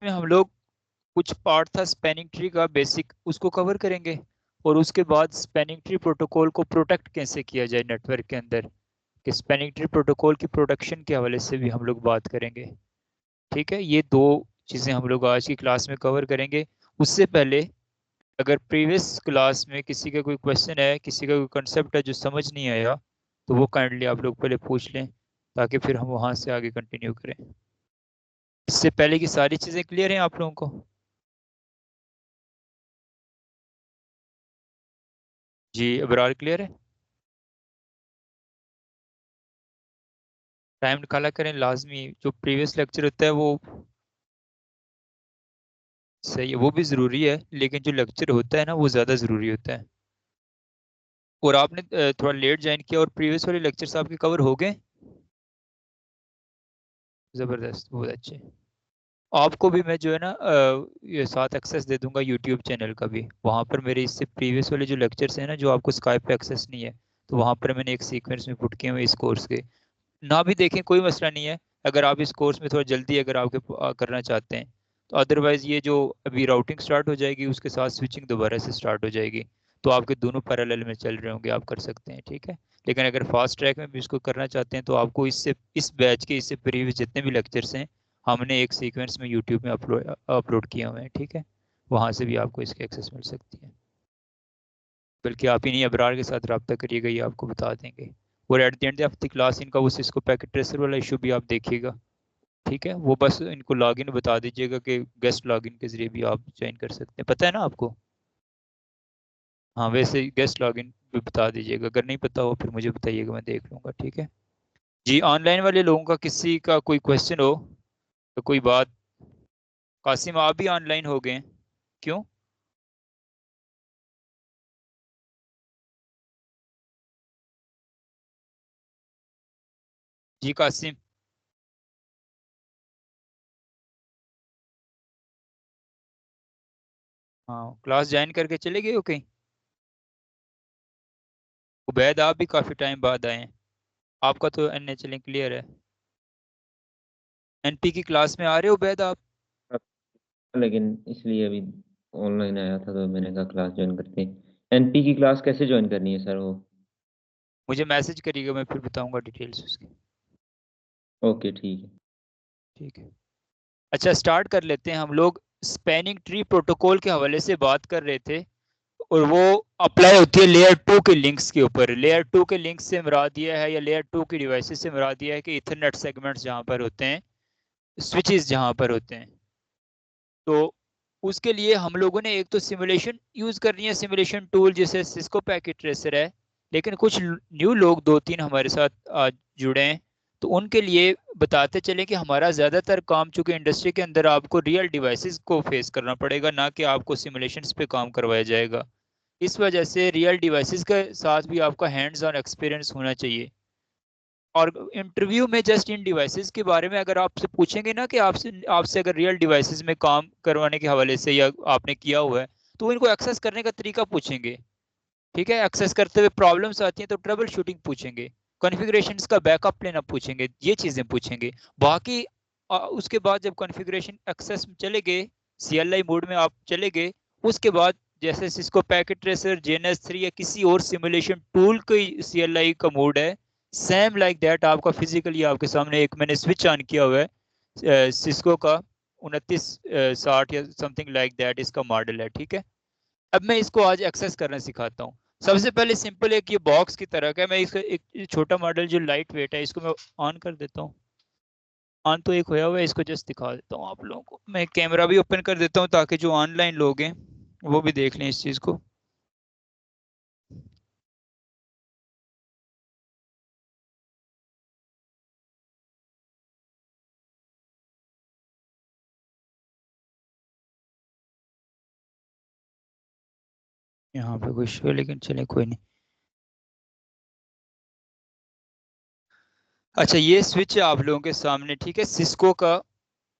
में हम लोग कुछ पार्ट था स्पैनिंग ट्री का बेसिक, उसको कवर करेंगे। और उसके बाद स्पैनिंग ट्री प्रोटोकॉल को प्रोटेक्ट कैसे किया जाए नेटवर्क के अंदर, कि स्पैनिंग ट्री प्रोटोकॉल की प्रोटेक्शन के हवाले से भी हम लोग बात करेंगे। ठीक है, ये दो चीज़ें हम लोग आज की क्लास में कवर करेंगे। उससे पहले अगर प्रीवियस क्लास में किसी का कोई क्वेश्चन है, किसी का कोई कंसेप्ट है जो समझ नहीं आया, तो वो काइंडली आप लोग पहले पूछ लें, ताकि फिर हम वहाँ से आगे कंटिन्यू करें। इससे पहले की सारी चीज़ें क्लियर हैं आप लोगों को? जी अबरार, क्लियर है? टाइम निकाला करें लाजमी, जो प्रीवियस लेक्चर होता है वो सही है, वो भी ज़रूरी है, लेकिन जो लेक्चर होता है ना वो ज़्यादा ज़रूरी होता है। और आपने थोड़ा लेट ज्वाइन किया और प्रीवियस वाले लेक्चर्स आपके कवर हो गए। ज़बरदस्त, बहुत अच्छे। आपको भी मैं जो है ना ये साथ एक्सेस दे दूंगा यूट्यूब चैनल का भी। वहाँ पर मेरे इससे प्रीवियस वाले जो लेक्चर्स हैं ना, जो आपको स्काइप पे एक्सेस नहीं है, तो वहाँ पर मैंने एक सीक्वेंस में पुट किए हुए इस कोर्स के। ना भी देखें कोई मसला नहीं है, अगर आप इस कोर्स में थोड़ा जल्दी अगर आपके करना चाहते हैं तो। अदरवाइज ये जो अभी राउटिंग स्टार्ट हो जाएगी, उसके साथ स्विचिंग दोबारा से स्टार्ट हो जाएगी, तो आपके दोनों पैरेलल में चल रहे होंगे, आप कर सकते हैं। ठीक है, लेकिन अगर फास्ट ट्रैक में भी इसको करना चाहते हैं तो आपको इससे इस बैच के इससे प्रीवियस जितने भी लेक्चर्स हैं हमने एक सीक्वेंस में यूट्यूब में अपलोड अपलोड किए हुए हैं। ठीक है, वहाँ से भी आपको इसकी एक्सेस मिल सकती है। बल्कि आप इन्हीं अबरार के साथ रब्ता करिएगा, ये आपको बता देंगे। और at the end of the class इनका वो सिस्को पैकेट ट्रेसर वाला इशू भी आप देखिएगा। ठीक है, वो बस इनको लॉगिन बता दीजिएगा कि गेस्ट लॉगिन के जरिए भी आप ज्वाइन कर सकते हैं, पता है ना आपको? हाँ, वैसे गेस्ट लॉगिन भी बता दीजिएगा, अगर नहीं पता हो फिर मुझे बताइएगा, मैं देख लूंगा। ठीक है जी। ऑनलाइन वाले लोगों का किसी का कोई क्वेश्चन हो तो कोई बात। कासिम, आप भी ऑनलाइन हो गए हैं? क्यों? जी कासिम। हाँ, क्लास ज्वाइन करके चले गए हो कहीं? उबैद, आप भी काफ़ी टाइम बाद आए हैं। आपका तो एन क्लियर है। एनपी की क्लास में आ रहे हो उबैद आप? लेकिन इसलिए अभी ऑनलाइन आया था तो मैंने कहा क्लास ज्वाइन करते हैं। एनपी की क्लास कैसे ज्वाइन करनी है सर वो? मुझे मैसेज करिएगा, मैं फिर बताऊंगा डिटेल्स उसकी। ओके ठीक है। ठीक है, अच्छा स्टार्ट कर लेते हैं हम लोग। स्पैनिंग ट्री प्रोटोकॉल के हवाले से बात कर रहे थे, और वो अप्लाई होती है लेयर टू के लिंक्स के ऊपर। लेयर टू के लिंक्स से मुराद दिया है, या लेयर टू की डिवाइसेस से मुराद दिया है कि इथरनेट सेगमेंट्स जहाँ पर होते हैं, स्विचेस जहाँ पर होते हैं। तो उसके लिए हम लोगों ने एक तो सिमुलेशन यूज करनी है, सिमुलेशन टूल जैसे सिस्को पैकेट ट्रेसर है। लेकिन कुछ न्यू लोग दो तीन हमारे साथ आज जुड़े हैं, तो उनके लिए बताते चले कि हमारा ज़्यादातर काम, चूंकि इंडस्ट्री के अंदर आपको रियल डिवाइसेस को फेस करना पड़ेगा, ना कि आपको सिमुलेशंस पे काम करवाया जाएगा। इस वजह से रियल डिवाइसेस के साथ भी आपका हैंड्स ऑन एक्सपीरियंस होना चाहिए। और इंटरव्यू में जस्ट इन डिवाइसेस के बारे में अगर आपसे पूछेंगे ना, कि आपसे आपसे अगर रियल डिवाइसेस में काम करवाने के हवाले से या आपने किया हुआ है, तो वो इनको एक्सेस करने का तरीका पूछेंगे। ठीक है, एक्सेस करते हुए प्रॉब्लम्स आती हैं तो ट्रबल शूटिंग पूछेंगे, कॉन्फ़िगरेशंस का बैकअप लेना पूछेंगे, ये चीज़ें पूछेंगे। बाकी उसके बाद जब कॉन्फ़िगरेशन एक्सेस में चले गए, सीएलआई मोड में आप चले गए, उसके बाद जैसे सिस्को पैकेट ट्रेसर, जेएनएस 3 या किसी और सिमुलेशन टूल कोई सीएलआई का मोड है, सेम लाइक दैट आपका फिजिकली आपके सामने एक मैंने स्विच ऑन किया हुआ है सिस्को का 2960 या समथिंग लाइक दैट इसका मॉडल है। ठीक है, अब मैं इसको आज एक्सेस करना सिखाता हूँ। सबसे पहले सिंपल एक ये बॉक्स की तरह का है, मैं इसका एक छोटा मॉडल जो लाइट वेट है, इसको मैं ऑन कर देता हूँ। ऑन तो एक होया हुआ है, इसको जस्ट दिखा देता हूँ आप लोगों को। मैं कैमरा भी ओपन कर देता हूँ ताकि जो ऑनलाइन लोग हैं वो भी देख लें इस चीज़ को। यहाँ पे कोई इशू है, लेकिन चले कोई नहीं। अच्छा, ये स्विच है आप लोगों के सामने, ठीक है, सिस्को का।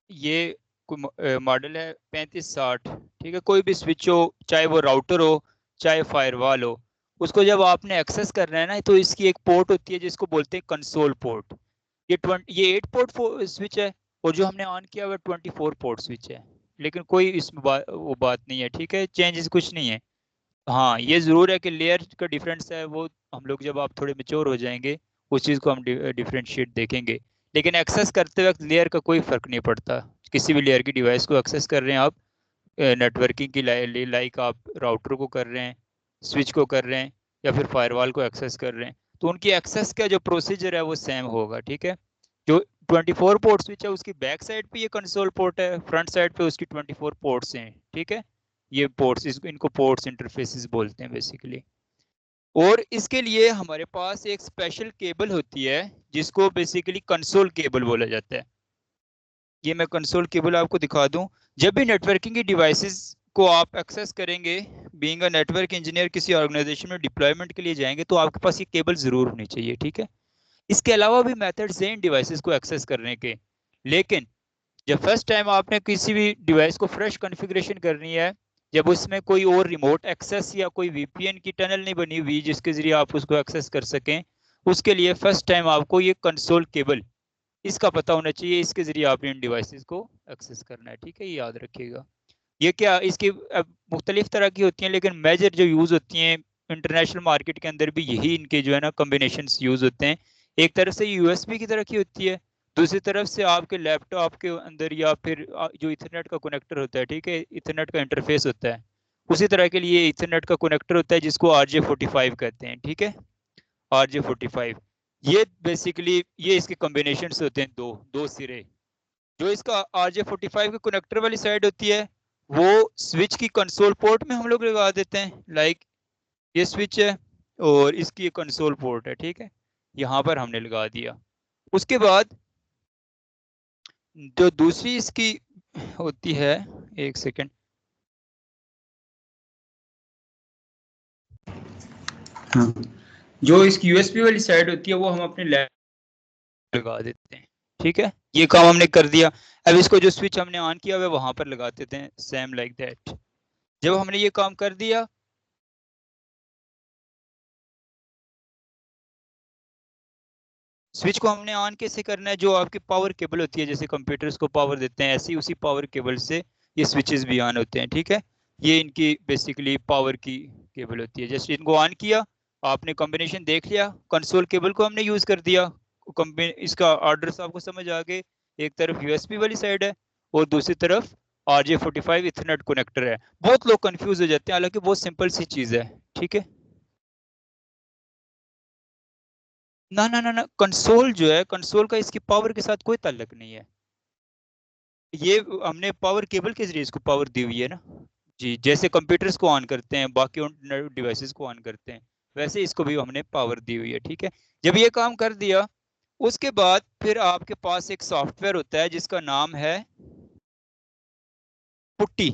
ये कोई मॉडल है 3560। ठीक है, कोई भी स्विच हो, चाहे वो राउटर हो, चाहे फायरवॉल हो, उसको जब आपने एक्सेस करना है ना, तो इसकी एक पोर्ट होती है जिसको बोलते हैं कंसोल पोर्ट। ये 8 पोर्ट स्विच है। और जो हमने ऑन किया हुआ 24 पोर्ट स्विच है, लेकिन कोई इसमें वो बात नहीं है, ठीक है, चेंजेस कुछ नहीं है। हाँ ये ज़रूर है कि लेयर का डिफरेंस है, वो हम लोग जब आप थोड़े मेच्योर हो जाएंगे उस चीज़ को हम डिफरेंशिएट देखेंगे। लेकिन एक्सेस करते वक्त लेयर का कोई फ़र्क नहीं पड़ता। किसी भी लेयर की डिवाइस को एक्सेस कर रहे हैं आप, नेटवर्किंग की लाइक आप राउटर को कर रहे हैं, स्विच को कर रहे हैं, या फिर फायरवॉल को एक्सेस कर रहे हैं, तो उनकी एक्सेस का जो प्रोसीजर है वो सेम होगा, ठीक है। जो 24 पोर्ट स्विच है उसकी बैक साइड पे ये कंसोल पोर्ट है, फ्रंट साइड पे उसकी 24 पोर्ट्स हैं, ठीक है। ये पोर्ट्स, इनको पोर्ट्स इंटरफेसेस बोलते हैं बेसिकली। और इसके लिए हमारे पास एक स्पेशल केबल होती है जिसको बेसिकली कंसोल केबल बोला जाता है। ये मैं कंसोल केबल आपको दिखा दूं। जब भी नेटवर्किंग की डिवाइसेस को आप एक्सेस करेंगे, बीइंग अ नेटवर्क इंजीनियर किसी ऑर्गेनाइजेशन में डिप्लॉयमेंट के लिए जाएंगे, तो आपके पास ये केबल जरूर होनी चाहिए, ठीक है। इसके अलावा भी मेथड्स हैं इन डिवाइसेस को एक्सेस करने के, लेकिन जब फर्स्ट टाइम आपने किसी भी डिवाइस को फ्रेश कॉन्फ़िगरेशन करनी है, जब उसमें कोई और रिमोट एक्सेस या कोई वीपीएन की टनल नहीं बनी हुई जिसके जरिए आप उसको एक्सेस कर सकें, उसके लिए फर्स्ट टाइम आपको ये कंसोल केबल, इसका पता होना चाहिए, इसके जरिए आपने इन डिवाइसेस को एक्सेस करना है, ठीक है, ये याद रखिएगा। ये क्या इसकी मुख्तलिफ तरह की होती हैं, लेकिन मेजर जो यूज़ होती हैं इंटरनेशनल मार्केट के अंदर भी यही इनके जो है ना कम्बिनेशन यूज़ होते हैं। एक तरफ से यूएसबी की तरह की होती है, दूसरी तरफ से आपके लैपटॉप के अंदर या फिर जो इथरनेट का कनेक्टर होता है, ठीक है, इथरनेट का इंटरफेस होता है, उसी तरह के लिए इथरनेट का कनेक्टर होता है जिसको RJ45 कहते हैं, ठीक है। RJ45, ये बेसिकली ये इसके कॉम्बिनेशन होते हैं, दो दो सिरे। जो इसका RJ45 के कनेक्टर वाली साइड होती है वो स्विच की कंसोल पोर्ट में हम लोग लगा देते हैं, लाइक ये स्विच है और इसकी कंसोल पोर्ट है, ठीक है, यहाँ पर हमने लगा दिया। उसके बाद जो दूसरी इसकी होती है, एक सेकेंड, हाँ, जो इसकी यूएसबी वाली साइड होती है वो हम अपने लैपटॉप लगा देते हैं, ठीक है। ये काम हमने कर दिया। अब इसको जो स्विच हमने ऑन किया हुआ है वहां पर लगा देते हैं, सेम लाइक दैट। जब हमने ये काम कर दिया, स्विच को हमने ऑन कैसे करना है, जो आपकी पावर केबल होती है, जैसे कंप्यूटर्स को पावर देते हैं ऐसे ही उसी पावर केबल से ये स्विचेस भी ऑन होते हैं, ठीक है। ये इनकी बेसिकली पावर की केबल होती है। जैसे इनको ऑन किया, आपने कॉम्बिनेशन देख लिया, कंसोल केबल को हमने यूज कर दिया, इसका ऑर्डर आपको समझ आ गए। एक तरफ यूएसबी वाली साइड है और दूसरी तरफ RJ45 इथरनेट कनेक्टर है। बहुत लोग कंफ्यूज हो जाते हैं, हालांकि बहुत सिंपल सी चीज है, ठीक है। ना ना ना ना, कंसोल जो है, कंसोल का इसकी पावर के साथ कोई ताल्लुक नहीं है। ये हमने पावर केबल के जरिए इसको पावर दी हुई है ना जी। जैसे कंप्यूटर्स को ऑन करते हैं, बाकी डिवाइसेस को ऑन करते हैं, वैसे इसको भी हमने पावर दी हुई है, ठीक है। जब ये काम कर दिया, उसके बाद फिर आपके पास एक सॉफ्टवेयर होता है जिसका नाम है पुट्टी,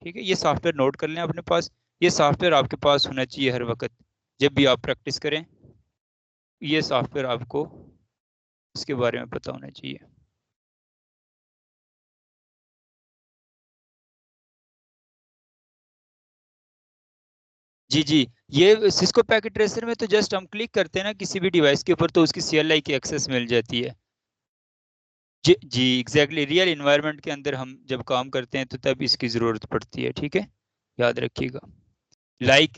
ठीक है। ये सॉफ्टवेयर नोट कर लें अपने पास। ये सॉफ्टवेयर आपके पास होना चाहिए हर वक्त जब भी आप प्रैक्टिस करें। ये सॉफ्टवेयर आपको इसके बारे में पता होना चाहिए। जी जी, ये सिस्को पैकेट ट्रेसर में तो जस्ट हम क्लिक करते हैं ना किसी भी डिवाइस के ऊपर, तो उसकी CLI की एक्सेस मिल जाती है। जी जी एग्जैक्टली, रियल इन्वायरमेंट के अंदर हम जब काम करते हैं तो तब इसकी ज़रूरत पड़ती है, ठीक है, याद रखिएगा। लाइक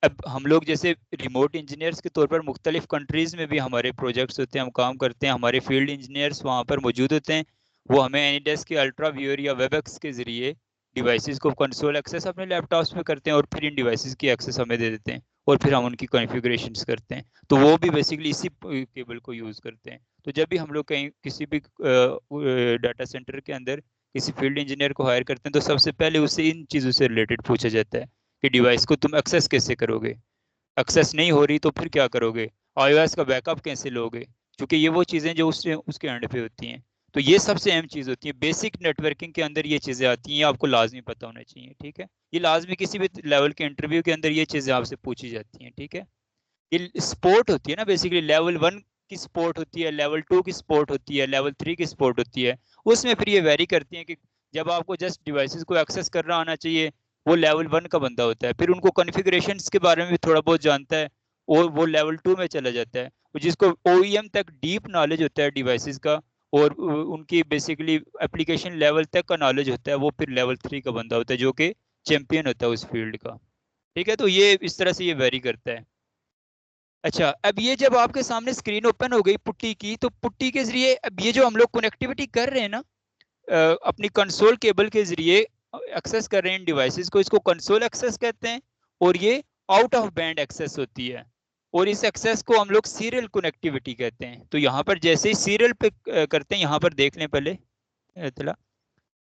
अब हम लोग जैसे रिमोट इंजीनियर्स के तौर पर मुख्तलिफ कंट्रीज़ में भी हमारे प्रोजेक्ट्स होते हैं, हम काम करते हैं, हमारे फील्ड इंजीनियर्स वहाँ पर मौजूद होते हैं। वो हमें एनीडेस्क के अल्ट्रा व्यूअर या वेबएक्स के ज़रिए डिवाइसेस को कंसोल एक्सेस अपने लैपटॉप्स में करते हैं और फिर इन डिवाइसेस की एक्सेस हमें दे देते हैं और फिर हम उनकी कॉन्फ़िगरेशंस करते हैं। तो वो भी बेसिकली इसी केबल को यूज़ करते हैं। तो जब भी हम लोग कहीं किसी भी डाटा सेंटर के अंदर किसी फील्ड इंजीनियर को हायर करते हैं, तो सबसे पहले उससे इन चीज़ों से रिलेटेड पूछा जाता है कि डिवाइस को तुम एक्सेस कैसे करोगे, एक्सेस नहीं हो रही तो फिर क्या करोगे, iOS का बैकअप कैसे लोगे, क्योंकि ये वो चीज़ें जो उससे उसके एंड पे होती हैं। तो ये सबसे अहम चीज़ होती है, बेसिक नेटवर्किंग के अंदर ये चीज़ें आती हैं, ये आपको लाजमी पता होना चाहिए, ठीक है। ये लाजमी किसी भी लेवल के इंटरव्यू के अंदर ये चीज़ें आपसे पूछी जाती हैं, ठीक है। ये सपोर्ट होती है ना, बेसिकली लेवल 1 की सपोर्ट होती है, लेवल 2 की सपोर्ट होती है, लेवल 3 की सपोर्ट होती है। उसमें फिर ये वेरी करती है कि जब आपको जस्ट डिवाइसेस को एक्सेस करना आना चाहिए, वो लेवल 1 का बंदा होता है। फिर उनको कॉन्फ़िगरेशंस के बारे में भी थोड़ा बहुत जानता है और वो लेवल 2 में चला जाता है। जिसको OEM तक डीप नॉलेज होता है डिवाइसेस का, और उनकी बेसिकली एप्लीकेशन लेवल तक का नॉलेज होता है, वो फिर लेवल 3 का बंदा होता है जो कि चैंपियन होता है उस फील्ड का। ठीक है, तो ये इस तरह से ये वेरी करता है। अच्छा, अब ये जब आपके सामने स्क्रीन ओपन हो गई पुट्टी की, तो पुट्टी के जरिए अब ये जो हम लोग कनेक्टिविटी कर रहे हैं ना अपनी कंसोल केबल के जरिए एक्सेस कर रहे हैं इन डिवाइसेस को, इसको कंसोल एक्सेस कहते हैं। और ये आउट ऑफ बैंड एक्सेस होती है, और इस एक्सेस को हम लोग सीरियल कनेक्टिविटी कहते हैं। तो यहाँ पर जैसे ही सीरियल पे करते हैं, यहाँ पर देख लें पहले इतला,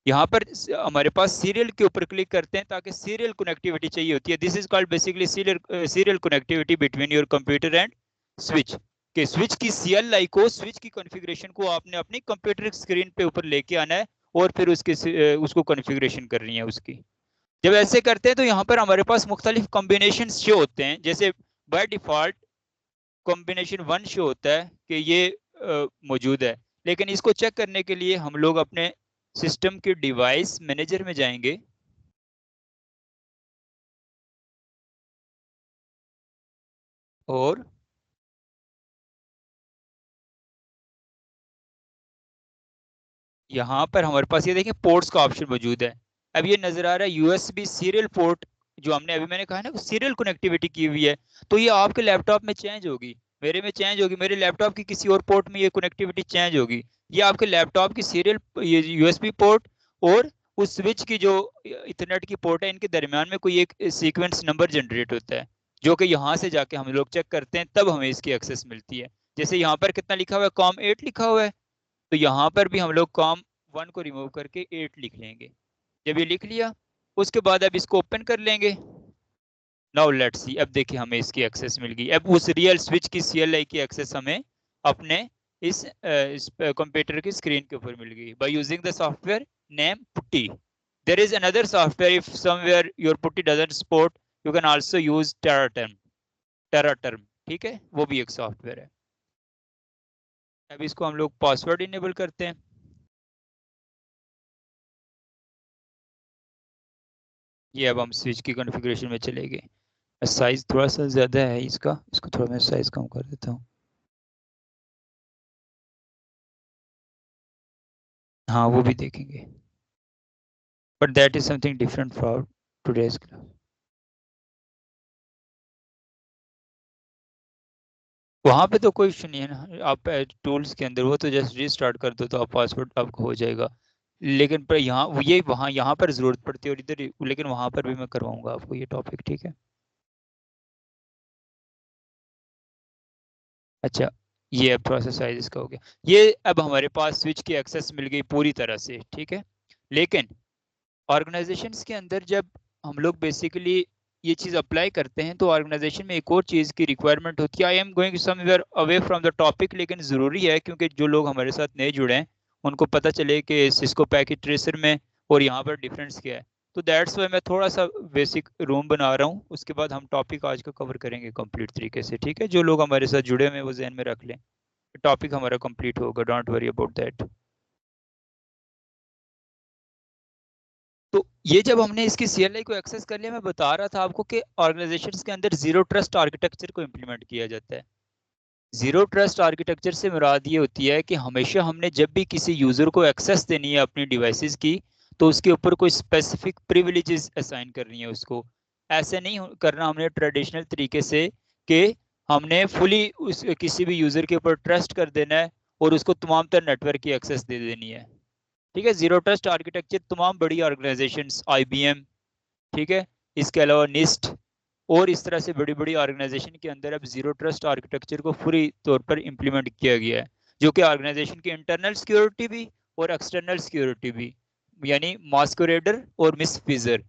यहाँ पर हमारे पास सीरियल के ऊपर क्लिक करते हैं ताकि सीरियल कनेक्टिविटी चाहिए होती है। This is called basically serial connectivity between your computer and switch. के स्विच की CLI को, स्विच की कॉन्फ़िगरेशन को आपने अपनी कंप्यूटर स्क्रीन पे ऊपर लेके आना है, और फिर उसको कॉन्फ़िगरेशन करनी है उसकी। जब ऐसे करते हैं तो यहाँ पर हमारे पास मुख्तलिफ कॉम्बिनेशन शो होते हैं। जैसे बाय डिफॉल्ट कॉम्बिनेशन 1 शो होता है कि ये मौजूद है, लेकिन इसको चेक करने के लिए हम लोग अपने सिस्टम के डिवाइस मैनेजर में जाएंगे, और यहाँ पर हमारे पास ये देखें पोर्ट्स का ऑप्शन मौजूद है। अब ये नजर आ रहा है USB सीरियल पोर्ट, जो हमने अभी मैंने कहा ना सीरियल कनेक्टिविटी की हुई है, तो ये आपके लैपटॉप में चेंज होगी, मेरे में चेंज होगी, मेरे लैपटॉप की किसी और पोर्ट में ये कनेक्टिविटी चेंज होगी। ये आपके लैपटॉप की सीरियल ये USB पोर्ट और उस स्विच की जो इथरनेट की पोर्ट है, इनके दरमियान में कोई एक सीक्वेंस नंबर जनरेट होता है, जो कि यहाँ से जाके हम लोग चेक करते हैं, तब हमें इसकी एक्सेस मिलती है। जैसे यहाँ पर कितना लिखा हुआ है, COM8 लिखा हुआ है, तो यहाँ पर भी हम लोग COM1 को रिमूव करके 8 लिख लेंगे। जब ये लिख लिया, उसके बाद अब इसको ओपन कर लेंगे। नाउ लेट्स सी, अब देखिए हमें इसकी एक्सेस मिल गई। अब उस रियल स्विच की CLI की एक्सेस हमें अपने इस कंप्यूटर की स्क्रीन के ऊपर मिल गई by using the software name PuTTY. There is another software, if somewhere your PuTTY doesn't support, you can also use Tera Term. ठीक है, वो भी एक सॉफ्टवेयर है। अब इसको हम लोग पासवर्ड इनेबल करते हैं। ये अब हम स्विच की कॉन्फ़िगरेशन में चले गए। साइज थोड़ा सा ज़्यादा है इसका, इसको थोड़ा मैं साइज कम कर देता हूँ। हाँ, वो भी देखेंगे, but that is something different for today's class. वहाँ पे तो कोई इशू नहीं है ना, आप टूल्स के अंदर वो तो जस्ट रीस्टार्ट कर दो तो आप पासवर्ड आपको हो जाएगा। लेकिन पर यहाँ ये वहाँ यहाँ पर ज़रूरत पड़ती है और इधर, लेकिन वहाँ पर भी मैं करवाऊंगा आपको ये टॉपिक। ठीक है, अच्छा, ये अब प्रोसेस साइज इसका हो गया। ये अब हमारे पास स्विच की एक्सेस मिल गई पूरी तरह से। ठीक है, लेकिन ऑर्गेनाइजेशंस के अंदर जब हम लोग बेसिकली ये चीज़ अप्लाई करते हैं, तो ऑर्गेनाइजेशन में एक और चीज़ की रिक्वायरमेंट होती है। I am going somewhere away from the topic, लेकिन ज़रूरी है क्योंकि जो लोग हमारे साथ नए जुड़े हैं उनको पता चले कि सिस्को पैकेट ट्रेसर में और यहाँ पर डिफरेंस क्या है। तो दैट्स वाई मैं थोड़ा सा बेसिक रूम बना रहा हूँ, उसके बाद हम टॉपिक आज का कवर करेंगे कंप्लीट तरीके से। ठीक है, जो लोग हमारे साथ जुड़े हुए हैं वो जहन में रख लें, टॉपिक हमारा कंप्लीट होगा, डोंट वरी अबाउट दैट। तो ये जब हमने इसकी CLI को एक्सेस कर लिया, मैं बता रहा था आपको कि ऑर्गेनाइजेशंस के अंदर जीरो ट्रस्ट आर्किटेक्चर को इम्प्लीमेंट किया जाता है। जीरो ट्रस्ट आर्किटेक्चर से मुराद ये होती है कि हमेशा हमने जब भी किसी यूजर को एक्सेस देनी है अपनी डिवाइसेस की, तो उसके ऊपर कोई स्पेसिफिक प्रिविलेजेस असाइन करनी है उसको। ऐसे नहीं करना हमने ट्रेडिशनल तरीके से कि हमने फुली उस किसी भी यूजर के ऊपर ट्रस्ट कर देना है और उसको तमाम तर नेटवर्क की एक्सेस दे देनी है। ठीक है, जीरो ट्रस्ट आर्किटेक्चर तमाम बड़ी ऑर्गेनाइजेशंस, IBM, ठीक है, इसके अलावा निस्ट और इस तरह से बड़ी बड़ी ऑर्गेनाइजेशन के अंदर अब जीरो ट्रस्ट आर्किटेक्चर को पूरी तौर पर इम्प्लीमेंट किया गया है, जो कि ऑर्गेनाइजेशन की इंटरनल सिक्योरिटी भी और एक्सटर्नल सिक्योरिटी भी, यानी मास्कुरेडर और मिसफिजर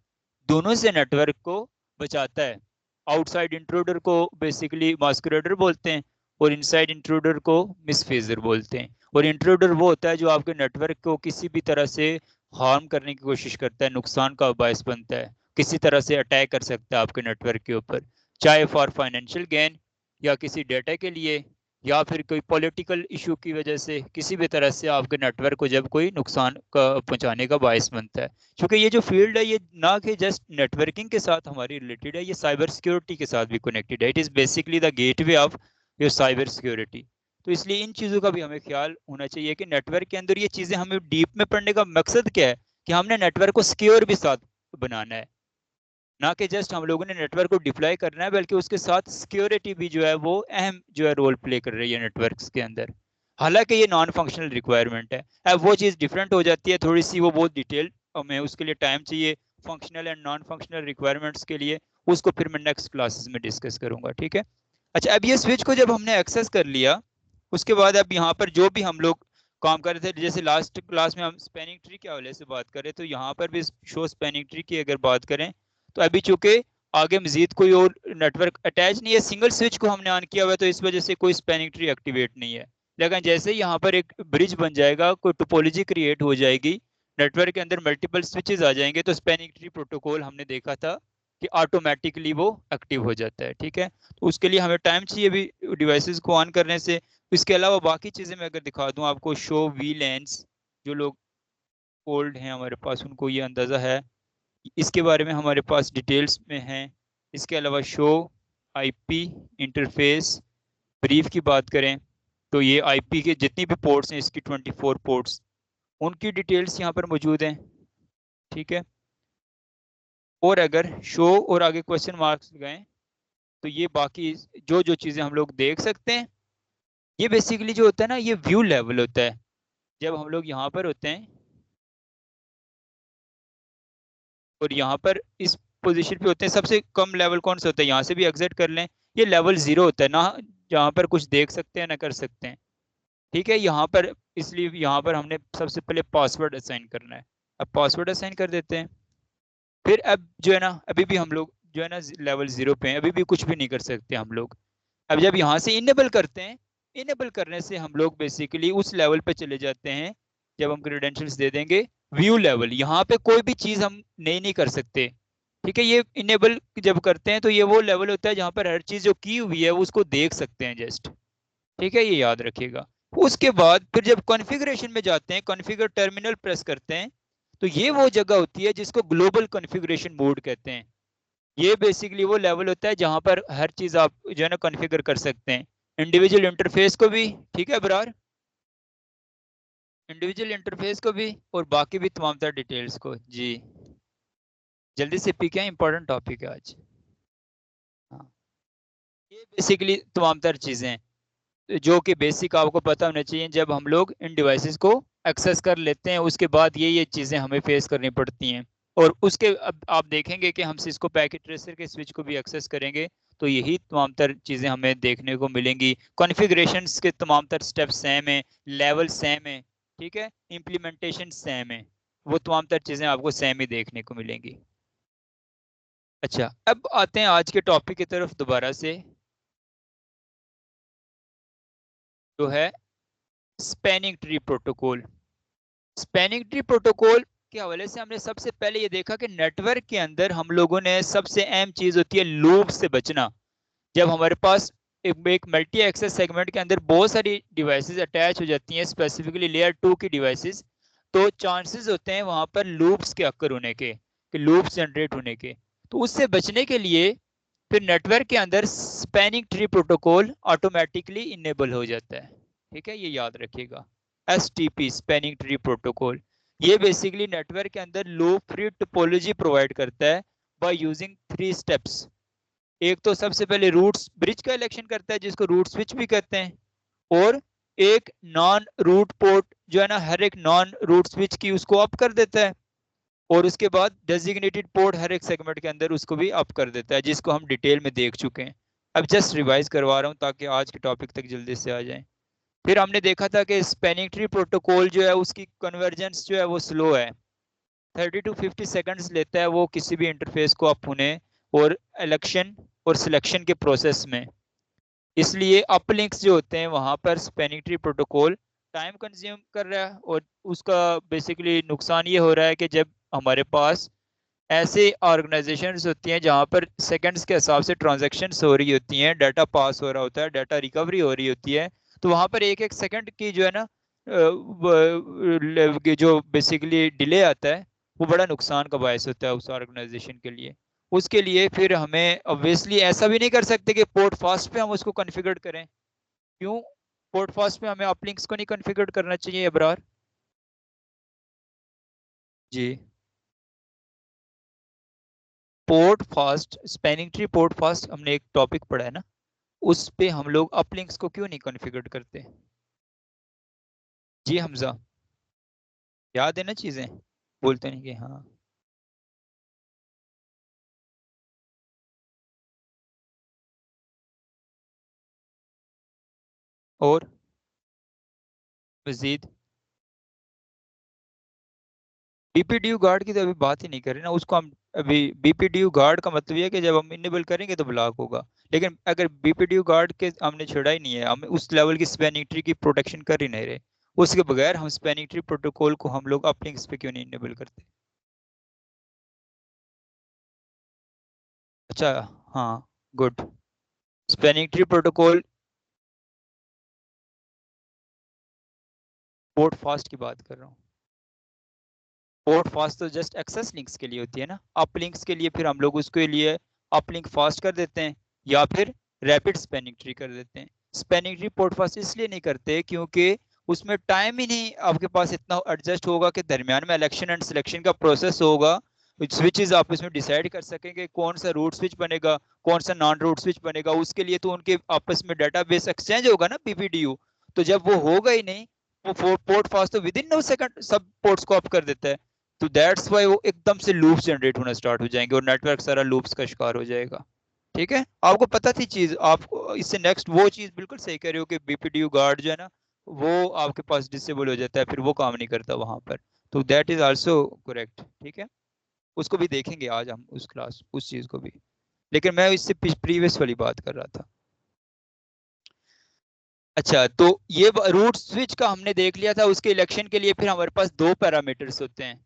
दोनों से नेटवर्क को बचाता है। आउटसाइड इंट्रूडर को बेसिकली मास्कुरेडर बोलते हैं और इनसाइड इंट्रूडर को मिसफिजर बोलते हैं। और इंट्रूडर वो होता है जो आपके नेटवर्क को किसी भी तरह से हार्म करने की कोशिश करता है, नुकसान का बायस बनता है, किसी तरह से अटैक कर सकता है आपके नेटवर्क के ऊपर, चाहे फॉर फाइनेंशियल गेन या किसी डेटा के लिए, या फिर कोई पॉलिटिकल इशू की वजह से किसी भी तरह से आपके नेटवर्क को जब कोई नुकसान का पहुंचाने का बायस बनता है। क्योंकि ये जो फील्ड है ये ना कि जस्ट नेटवर्किंग के साथ हमारी रिलेटेड है, ये साइबर सिक्योरिटी के साथ भी कनेक्टेड है। It is basically the gateway of your cyber security. तो इसलिए इन चीज़ों का भी हमें ख्याल होना चाहिए कि नेटवर्क के अंदर ये चीज़ें हमें डीप में पढ़ने का मकसद क्या है कि हमने नेटवर्क को सिक्योर भी साथ बनाना है, ना कि जस्ट हम लोगों ने नेटवर्क को डिप्लॉय करना है, बल्कि उसके साथ सिक्योरिटी भी जो है वो अहम जो है रोल प्ले कर रही है नेटवर्क्स के अंदर। हालांकि ये नॉन फंक्शनल रिक्वायरमेंट है। अब वो चीज़ डिफरेंट हो जाती है थोड़ी सी, वो बहुत डिटेल, हमें उसके लिए टाइम चाहिए functional and non functional requirements के लिए। उसको फिर मैं नेक्स्ट क्लासेस में डिस्कस करूंगा, ठीक है। अच्छा, अब ये स्विच को जब हमने एक्सेस कर लिया, उसके बाद अब यहाँ पर जो भी हम लोग काम कर रहे थे, जैसे लास्ट क्लास में हम स्पैनिंग ट्री के हवाले से बात करें, तो यहाँ पर भी शो स्पैनिंग ट्री की अगर बात करें, तो अभी चूंकि आगे मजीद कोई और नेटवर्क अटैच नहीं है, सिंगल स्विच को हमने ऑन किया हुआ है, तो इस वजह से कोई स्पैनिंग ट्री एक्टिवेट नहीं है। लेकिन जैसे ही यहाँ पर एक ब्रिज बन जाएगा, कोई टोपोलॉजी क्रिएट हो जाएगी, नेटवर्क के अंदर मल्टीपल स्विचेस आ जाएंगे, तो स्पैनिंग ट्री प्रोटोकॉल हमने देखा था कि ऑटोमेटिकली वो एक्टिव हो जाता है, ठीक है। तो उसके लिए हमें टाइम चाहिए भी डिवाइसेस को ऑन करने से। इसके अलावा बाकी चीज़ें मैं अगर दिखा दूं आपको, शो वी लेंस, जो लोग ओल्ड हैं हमारे पास उनको ये अंदाज़ा है, इसके बारे में हमारे पास डिटेल्स में है। इसके अलावा शो आईपी इंटरफेस ब्रीफ की बात करें, तो ये आईपी के जितनी भी पोर्ट्स हैं, इसकी 24 पोर्ट्स, उनकी डिटेल्स यहाँ पर मौजूद हैं, ठीक है। और अगर शो और आगे क्वेश्चन मार्क्स लगाएं, तो ये बाकी जो जो चीज़ें हम लोग देख सकते हैं, ये बेसिकली जो होता है ना, ये व्यू लेवल होता है। जब हम लोग यहाँ पर होते हैं और यहाँ पर इस पोजीशन पे होते हैं, सबसे कम लेवल कौन सा होता है, यहाँ से भी एग्जिट कर लें, ये लेवल 0 होता है ना, जहाँ पर कुछ देख सकते हैं ना कर सकते हैं, ठीक है। यहाँ पर इसलिए यहाँ पर हमने सबसे पहले पासवर्ड असाइन करना है। अब पासवर्ड असाइन कर देते हैं। फिर अब जो है ना, अभी भी हम लोग जो है ना लेवल 0 पे हैं, अभी भी कुछ भी नहीं कर सकते हम लोग। अब जब यहाँ से इनेबल करते हैं, इनेबल करने से हम लोग बेसिकली उस लेवल पे चले जाते हैं, जब हम क्रेडेंशियल्स दे देंगे व्यू लेवल, यहाँ पे कोई भी चीज़ हम नई नहीं कर सकते, ठीक है। ये इनेबल जब करते हैं, तो ये वो लेवल होता है जहाँ पर हर चीज़ जो की हुई है वो उसको देख सकते हैं जस्ट, ठीक है, ये याद रखिएगा। उसके बाद फिर जब कॉन्फ़िगरेशन में जाते हैं, कॉन्फ़िगर टर्मिनल प्रेस करते हैं, तो ये वो जगह होती है जिसको ग्लोबल कॉन्फ़िगरेशन मोड कहते हैं। ये बेसिकली वो लेवल होता है जहां पर हर चीज आप जो है ना कॉन्फ़िगर कर सकते हैं, इंडिविजुअल इंटरफेस को भी, ठीक है बरार, इंडिविजुअल इंटरफेस को भी और बाकी भी तमाम तरह डिटेल्स को जी। जल्दी से पी क्या इंपॉर्टेंट टॉपिक है आज। हाँ, ये बेसिकली तमाम तरह चीजें हैं जो कि बेसिक आपको पता होना चाहिए जब हम लोग इन डिवाइसेस को एक्सेस कर लेते हैं। उसके बाद ये चीज़ें हमें फेस करनी पड़ती हैं। और उसके अब आप देखेंगे कि हम सिस्को पैकेट ट्रेसर के स्विच को भी एक्सेस करेंगे, तो यही तमाम तर चीज़ें हमें देखने को मिलेंगी। कॉन्फ़िगरेशंस के तमाम तर स्टेप्स सेम है, लेवल सेम है, ठीक है, इम्प्लीमेंटेशन सेम है, वो तमाम तर चीज़ें आपको सेम ही देखने को मिलेंगी। अच्छा, अब आते हैं आज के टॉपिक की तरफ दोबारा से, जो है spanning tree protocol. Spanning tree protocol के हवाले से हमने सबसे पहले ये देखा कि नेटवर्क के अंदर हम लोगों ने सबसे अहम चीज होती है लूप से बचना। जब हमारे पास एक मल्टी एक्सेस सेगमेंट के अंदर बहुत सारी डिवाइसेस अटैच हो जाती हैं, स्पेसिफिकली लेयर 2 की डिवाइसेस, तो चांसेस होते हैं वहां पर लूप्स के अक्कर होने के, कि लूप्स जनरेट होने के। तो उससे बचने के लिए फिर नेटवर्क के अंदर spanning tree protocol automatically enable हो जाता है, ठीक है, ये याद रखिएगा। STP स्पैनिंग ट्री प्रोटोकॉल, ये बेसिकली नेटवर्क के अंदर लूप फ्री टोपोलॉजी प्रोवाइड करता है बाय यूजिंग 3 स्टेप्स। एक तो सबसे पहले रूट्स ब्रिज का इलेक्शन करता है, जिसको रूट स्विच भी कहते हैं, और एक नॉन रूट पोर्ट जो है ना हर एक नॉन रूट स्विच की उसको अप कर देता है, और उसके बाद डेजिग्नेटेड पोर्ट हर एक सेगमेंट के अंदर उसको भी अप कर देता है, जिसको हम डिटेल में देख चुके हैं। अब जस्ट रिवाइज करवा रहा हूँ ताकि आज के टॉपिक तक जल्दी से आ जाए। फिर हमने देखा था कि स्पैनिंग ट्री प्रोटोकॉल जो है उसकी कन्वर्जेंस जो है वो स्लो है, 30 to 50 सेकंड्स लेता है वो किसी भी इंटरफेस को अप होने और इलेक्शन और सिलेक्शन के प्रोसेस में। इसलिए अप लिंक्स जो होते हैं वहां पर spanning tree protocol time consume कर रहा है, और उसका बेसिकली नुकसान ये हो रहा है कि जब हमारे पास ऐसे ऑर्गेनाइजेशंस होती हैं जहां पर सेकंड्स के हिसाब से ट्रांजैक्शंस हो रही होती हैं, डाटा पास हो रहा होता है, डाटा रिकवरी हो रही होती है, तो वहां पर एक एक सेकंड की जो है ना जो बेसिकली डिले आता है, वो बड़ा नुकसान का बायस होता है उस ऑर्गेनाइजेशन के लिए। उसके लिए फिर हमें ऑब्वियसली ऐसा भी नहीं कर सकते कि पोर्ट फास्ट पे हम उसको कॉन्फ़िगर करें। क्यों? पोर्ट फास्ट में हमें अपलिंक्स को नहीं कॉन्फ़िगर करना चाहिए Abrar ji. Port fast spanning tree port fast हमने एक टॉपिक पढ़ा है ना, उस पे हम लोग अपलिंक्स को क्यों नहीं कॉन्फ़िगर करते? जी हमजा, याद है ना चीजें, बोलते नहीं कि हाँ। और मजीद बीपीडीयू गार्ड की तो अभी बात ही नहीं कर रहे ना, उसको हम अभी बीपीडीयू गार्ड का मतलब ये है कि जब हम इनेबल करेंगे तो ब्लॉक होगा। लेकिन अगर बीपीडीयू गार्ड के हमने छेड़ा ही नहीं है, हम उस लेवल की स्पैनिंग ट्री की प्रोटेक्शन कर ही नहीं रहे, उसके बगैर हम स्पैनिंग ट्री प्रोटोकॉल को हम लोग अपलिंक्स पे क्यों नहीं इनेबल करते? अच्छा, हाँ, good. Spanning tree protocol port fast की बात कर रहा हूँ। पोर्ट फास्ट तो जस्ट एक्सेस लिंक्स के लिए होती है ना, अप लिंक्स के लिए फिर हम लोग उसके लिए अप लिंक फास्ट कर देते हैं या फिर रैपिड स्पैनिंग ट्री कर देते हैं। स्पैनिंग ट्री पोर्ट फास्ट इसलिए नहीं करते क्योंकि उसमें टाइम ही नहीं आपके पास इतना एडजस्ट होगा कि दरमियान में इलेक्शन एंड सिलेक्शन का प्रोसेस होगा, स्विचेस आप इसमें डिसाइड कर सकेंगे कौन सा रूट स्विच बनेगा, कौन सा नॉन रूट स्विच बनेगा। उसके लिए तो उनके आपस में डाटाबेस एक्सचेंज होगा ना, पीपीडीयू। तो जब वो होगा ही नहीं, वो पोर्ट फास्ट तो विद इन नो सेकंड सब पोर्ट्स को ऑफ कर देता है। तो दैट्स वाई वो एकदम से लूप्स जनरेट होना स्टार्ट हो जाएंगे और नेटवर्क सारा लूप्स का शिकार हो जाएगा। ठीक है, आपको पता थी चीज, आप इससे नेक्स्ट वो चीज बिल्कुल सही कह रहे हो कि बीपीडीयू गार्ड जो है ना, वो आपके पास डिसेबल हो जाता है, फिर वो काम नहीं करता वहां पर। तो दैट इज आल्सो करेक्ट, ठीक है। उसको भी देखेंगे आज हम उस क्लास उस चीज को भी, लेकिन मैं इससे प्रीवियस वाली बात कर रहा था। अच्छा, तो ये रूट स्विच का हमने देख लिया था। उसके इलेक्शन के लिए फिर हमारे पास दो पैरामीटर्स होते हैं,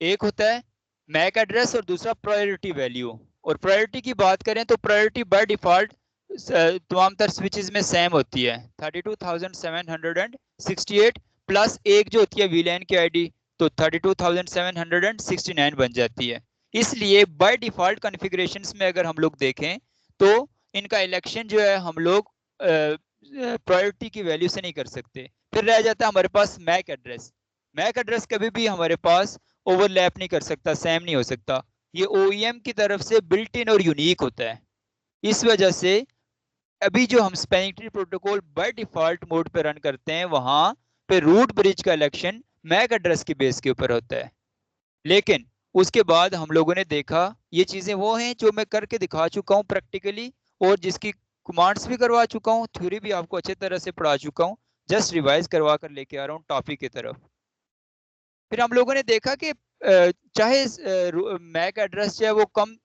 एक होता है मैक एड्रेस और दूसरा प्रायोरिटी वैल्यू। और प्रायोरिटी की बात करें तो प्रायोरिटी बाय डिफॉल्ट तमाम तर स्विचेस में सेम होती है, 32,768 प्लस एक जो होती है वीलैन की आईडी, तो 32,769 बन जाती है। इसलिए बाय डिफॉल्ट कॉन्फ़िगरेशंस में अगर हम लोग देखें तो इनका इलेक्शन जो है हम लोग प्रायोरिटी की वैल्यू से नहीं कर सकते। फिर रह जाता है हमारे पास मैक एड्रेस। मैक एड्रेस कभी भी हमारे पास ओवरलैप नहीं कर सकता, सेम नहीं हो सकता। ये ओईएम की तरफ से बिल्ट इन और यूनिक होता है। इस वजह से अभी जो हम spanning tree protocol by default mode पे रन करते हैं, वहां पे रूट ब्रिज का इलेक्शन मैक एड्रेस की बेस के ऊपर होता है। लेकिन उसके बाद हम लोगों ने देखा ये चीजें वो हैं जो मैं करके दिखा चुका हूँ प्रैक्टिकली, और जिसकी कमांड्स भी करवा चुका हूँ, थ्योरी भी आपको अच्छे तरह से पढ़ा चुका हूँ। जस्ट रिवाइज करवा कर लेके आ रहा हूँ टॉपिक की तरफ। फिर हम लोगों ने देखा कि चाहे मैक एड्रेस जो है वो कम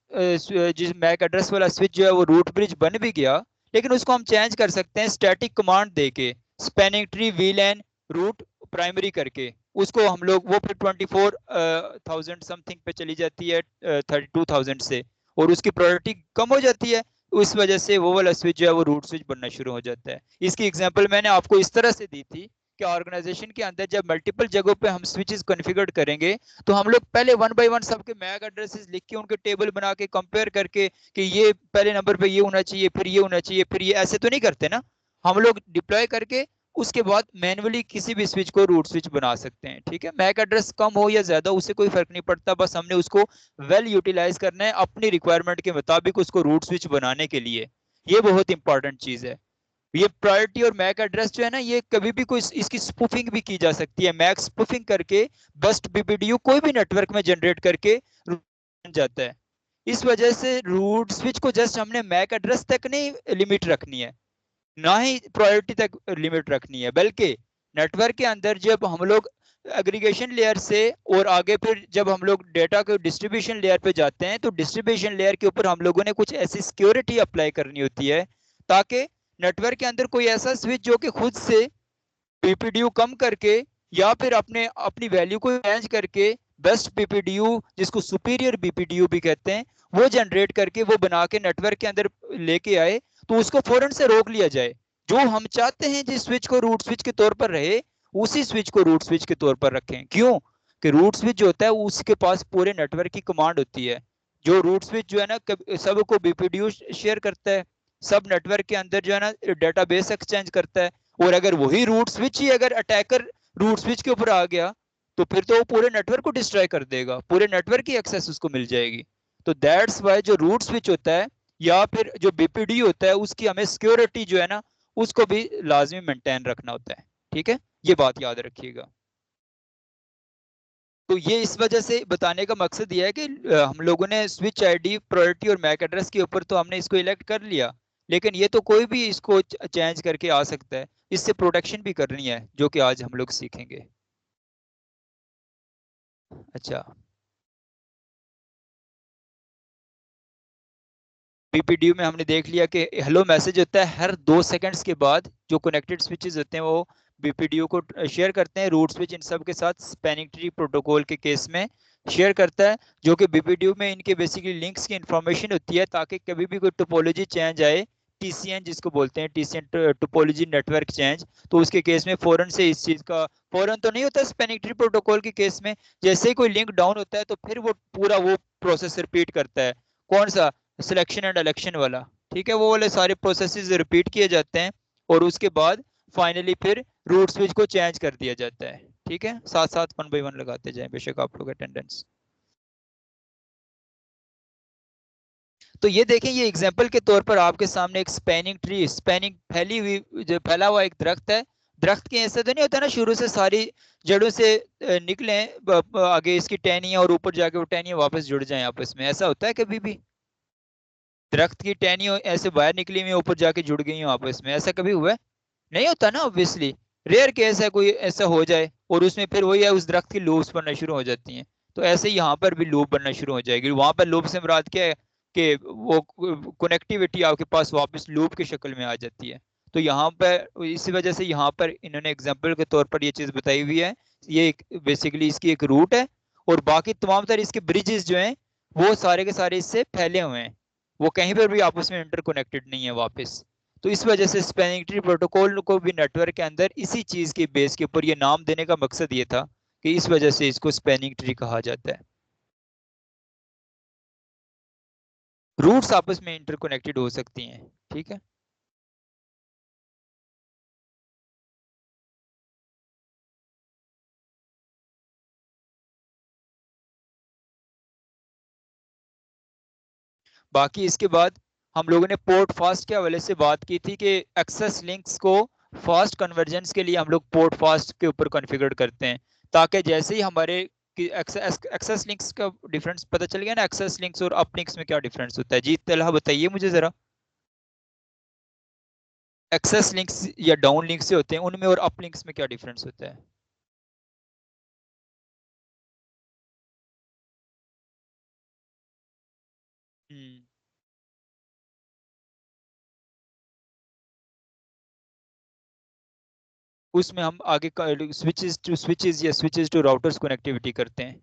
जिस मैक एड्रेस वाला स्विच जो है वो रूट ब्रिज बन भी गया, लेकिन उसको हम चेंज कर सकते हैं स्टैटिक कमांड देके, spanning tree VLAN root primary करके। उसको हम लोग वो फिर 24,000 समथिंग पे चली जाती है 32,000 से, और उसकी प्रायोरिटी कम हो जाती है। उस वजह से वो वाला स्विच जो है वो रूट स्विच बनना शुरू हो जाता है। इसकी एग्जांपल मैंने आपको इस तरह से दी थी कि ऑर्गेनाइजेशन के अंदर जब मल्टीपल जगहों पे हम स्विचेस कॉन्फ़िगर करेंगे, तो हम लोग पहले वन बाय वन सबके मैक एड्रेसेस लिख के उनके टेबल बना के कंपेयर करके कि ये पहले नंबर पे ये होना चाहिए, फिर ये होना चाहिए, फिर ये, ऐसे तो नहीं करते ना। हम लोग डिप्लॉय करके उसके बाद मैनुअली किसी भी स्विच को रूट स्विच बना सकते हैं। ठीक है, मैक एड्रेस कम हो या ज्यादा उससे कोई फर्क नहीं पड़ता, बस हमने उसको वेल यूटिलाइज करना है अपनी रिक्वायरमेंट के मुताबिक उसको रूट स्विच बनाने के लिए। ये बहुत इंपॉर्टेंट चीज है। ये प्रायोरिटी और मैक एड्रेस जो है ना, ये कभी भी कोई इसकी स्पूफिंग भी की जा सकती है। मैक स्पूफिंग करके बस्ट बीपीडीयू कोई भी नेटवर्क में जनरेट करके बन जाता है। इस वजह से रूट स्विच को जस्ट हमने मैक एड्रेस तक नहीं लिमिट रखनी है, ना ही प्रायोरिटी तक लिमिट रखनी है, बल्कि नेटवर्क के अंदर जब हम लोग एग्रीगेशन लेयर से और आगे फिर जब हम लोग डेटा को डिस्ट्रीब्यूशन लेयर पे जाते हैं, तो डिस्ट्रीब्यूशन लेयर के ऊपर हम लोगों ने कुछ ऐसी सिक्योरिटी अप्लाई करनी होती है ताकि नेटवर्क के अंदर कोई ऐसा स्विच जो कि खुद से बीपीडीयू कम करके या फिर अपने अपनी वैल्यू को चेंज करके बेस्ट बीपीडीयू, जिसको सुपीरियर बीपीडीयू भी कहते हैं, वो जनरेट करके वो बना के नेटवर्क के अंदर लेके आए, तो उसको फौरन से रोक लिया जाए। जो हम चाहते हैं जिस स्विच को रूट स्विच के तौर पर रहे, उसी स्विच को रूट स्विच के तौर पर रखें। क्यों? कि रूट स्विच जो होता है उसके पास पूरे नेटवर्क की कमांड होती है। जो रूट स्विच जो है ना, सबको बीपीडीयू शेयर करता है, सब नेटवर्क के अंदर जो है ना डेटाबेस एक्सचेंज करता है, और अगर वही रूट स्विच ही अगर अटैकर रूट स्विच के ऊपर आ गया तो फिर तो वो पूरे नेटवर्क को डिस्ट्रॉय कर देगा, पूरे नेटवर्क की एक्सेस उसको मिल जाएगी। तो दैट्स वाई जो रूट स्विच होता है या फिर जो बीपीडी होता है उसकी हमें सिक्योरिटी जो है ना उसको भी लाजमी मेंटेन रखना होता है। ठीक है, ये बात याद रखिएगा। तो ये इस वजह से बताने का मकसद ये है कि हम लोगों ने स्विच आईडी प्रायोरिटी और मैक एड्रेस के ऊपर तो हमने इसको इलेक्ट कर लिया, लेकिन ये तो कोई भी इसको चेंज करके आ सकता है, इससे प्रोटेक्शन भी करनी है जो कि आज हम लोग सीखेंगे। अच्छा, पीपीडीयू में हमने देख लिया कि हेलो मैसेज होता है हर 2 सेकंड्स के बाद, जो कनेक्टेड स्विचेस होते हैं वो बीपीडीयू को शेयर करते हैं, रूट स्विच इन सब के साथ स्पैनिंग ट्री प्रोटोकॉल के केस में शेयर करता है, जो कि बीपीडीयू में इनके बेसिकली लिंक्स की इंफॉर्मेशन होती है, ताकि कभी भी कोई टोपोलॉजी चेंज आए, टीसीएन जिसको बोलते हैं, टीसीएन टोपोलॉजी नेटवर्क चेंज, तो उसके केस में फौरन से इस चीज का, फौरन तो नहीं होता स्पैनिंग ट्री प्रोटोकॉल के केस में, जैसे ही कोई लिंक डाउन होता है तो फिर वो पूरा वो प्रोसेस रिपीट करता है। कौन सा? सिलेक्शन एंड इलेक्शन वाला। ठीक है, वो वाले सारे प्रोसेसेस रिपीट किए जाते हैं और उसके बाद फाइनली फिर रूट स्विच को चेंज कर दिया जाता है। ठीक है, साथ साथ 1 बाय 1 लगाते जाएं बेशक आप लोग अटेंडेंस। तो ये देखें, ये एग्जांपल के तौर पर आपके सामने एक स्पैनिंग ट्री, स्पैनिंग फैली हुई जो फैला हुआ एक दरख्त है। दरख्त के ऐसा तो नहीं होता ना शुरू से सारी जड़ों से निकले आगे इसकी टहनियां और ऊपर जाके वो टहनियां वापस जुड़ जाएं आपस में, ऐसा होता है कभी भी? दरख्त की टहनियां ऐसे बाहर निकली हुई ऊपर जाके जुड़ गई हो आपस में, ऐसा कभी हुआ है? नहीं होता ना, ऑब्वियसली रेयर केस है कोई ऐसा हो जाए, और उसमें फिर वही है उस दरख्त की लूप्स बनना शुरू हो जाती हैं। तो ऐसे ही यहाँ पर भी लूप बनना शुरू हो जाएगी। वहां पर लूप से मुराद क्या है कि वो कनेक्टिविटी आपके पास वापस लूप की शक्ल में आ जाती है। तो यहाँ पर इसी वजह से यहाँ पर इन्होंने एग्जाम्पल के तौर पर ये चीज बताई हुई है। ये बेसिकली इसकी एक रूट है, और बाकी तमाम तरह इसके ब्रिजेस जो हैं वो सारे के सारे इससे फैले हुए हैं, वो कहीं पर भी आपस में इंटरकनेक्टेड नहीं है वापस। तो इस वजह से स्पैनिंग ट्री प्रोटोकॉल को भी नेटवर्क के अंदर इसी चीज के बेस के ऊपर ये नाम देने का मकसद ये था कि इस वजह से इसको स्पैनिंग ट्री कहा जाता है। रूट्स आपस में इंटरकनेक्टेड हो सकती हैं। ठीक है, बाकी इसके बाद हम लोगों ने पोर्ट फास्ट के हवाले से बात की थी कि एक्सेस लिंक्स को फास्ट कन्वर्जेंस के लिए हम लोग पोर्ट फास्ट के ऊपर कॉन्फ़िगर करते हैं, ताकि जैसे ही हमारे एक्सेस लिंक्स का डिफरेंस पता चल गया ना, एक्सेस लिंक्स और अप लिंक्स में क्या डिफरेंस होता है? जी तलहा बताइए मुझे जरा। एक्सेस लिंक्स या डाउन लिंक्स से होते हैं, उनमें और अप लिंक्स में क्या डिफरेंस होता है? हम्म, उसमें हम आगे स्विचेस टू स्विचेस या स्विचेस टू राउटर्स कनेक्टिविटी करते हैं।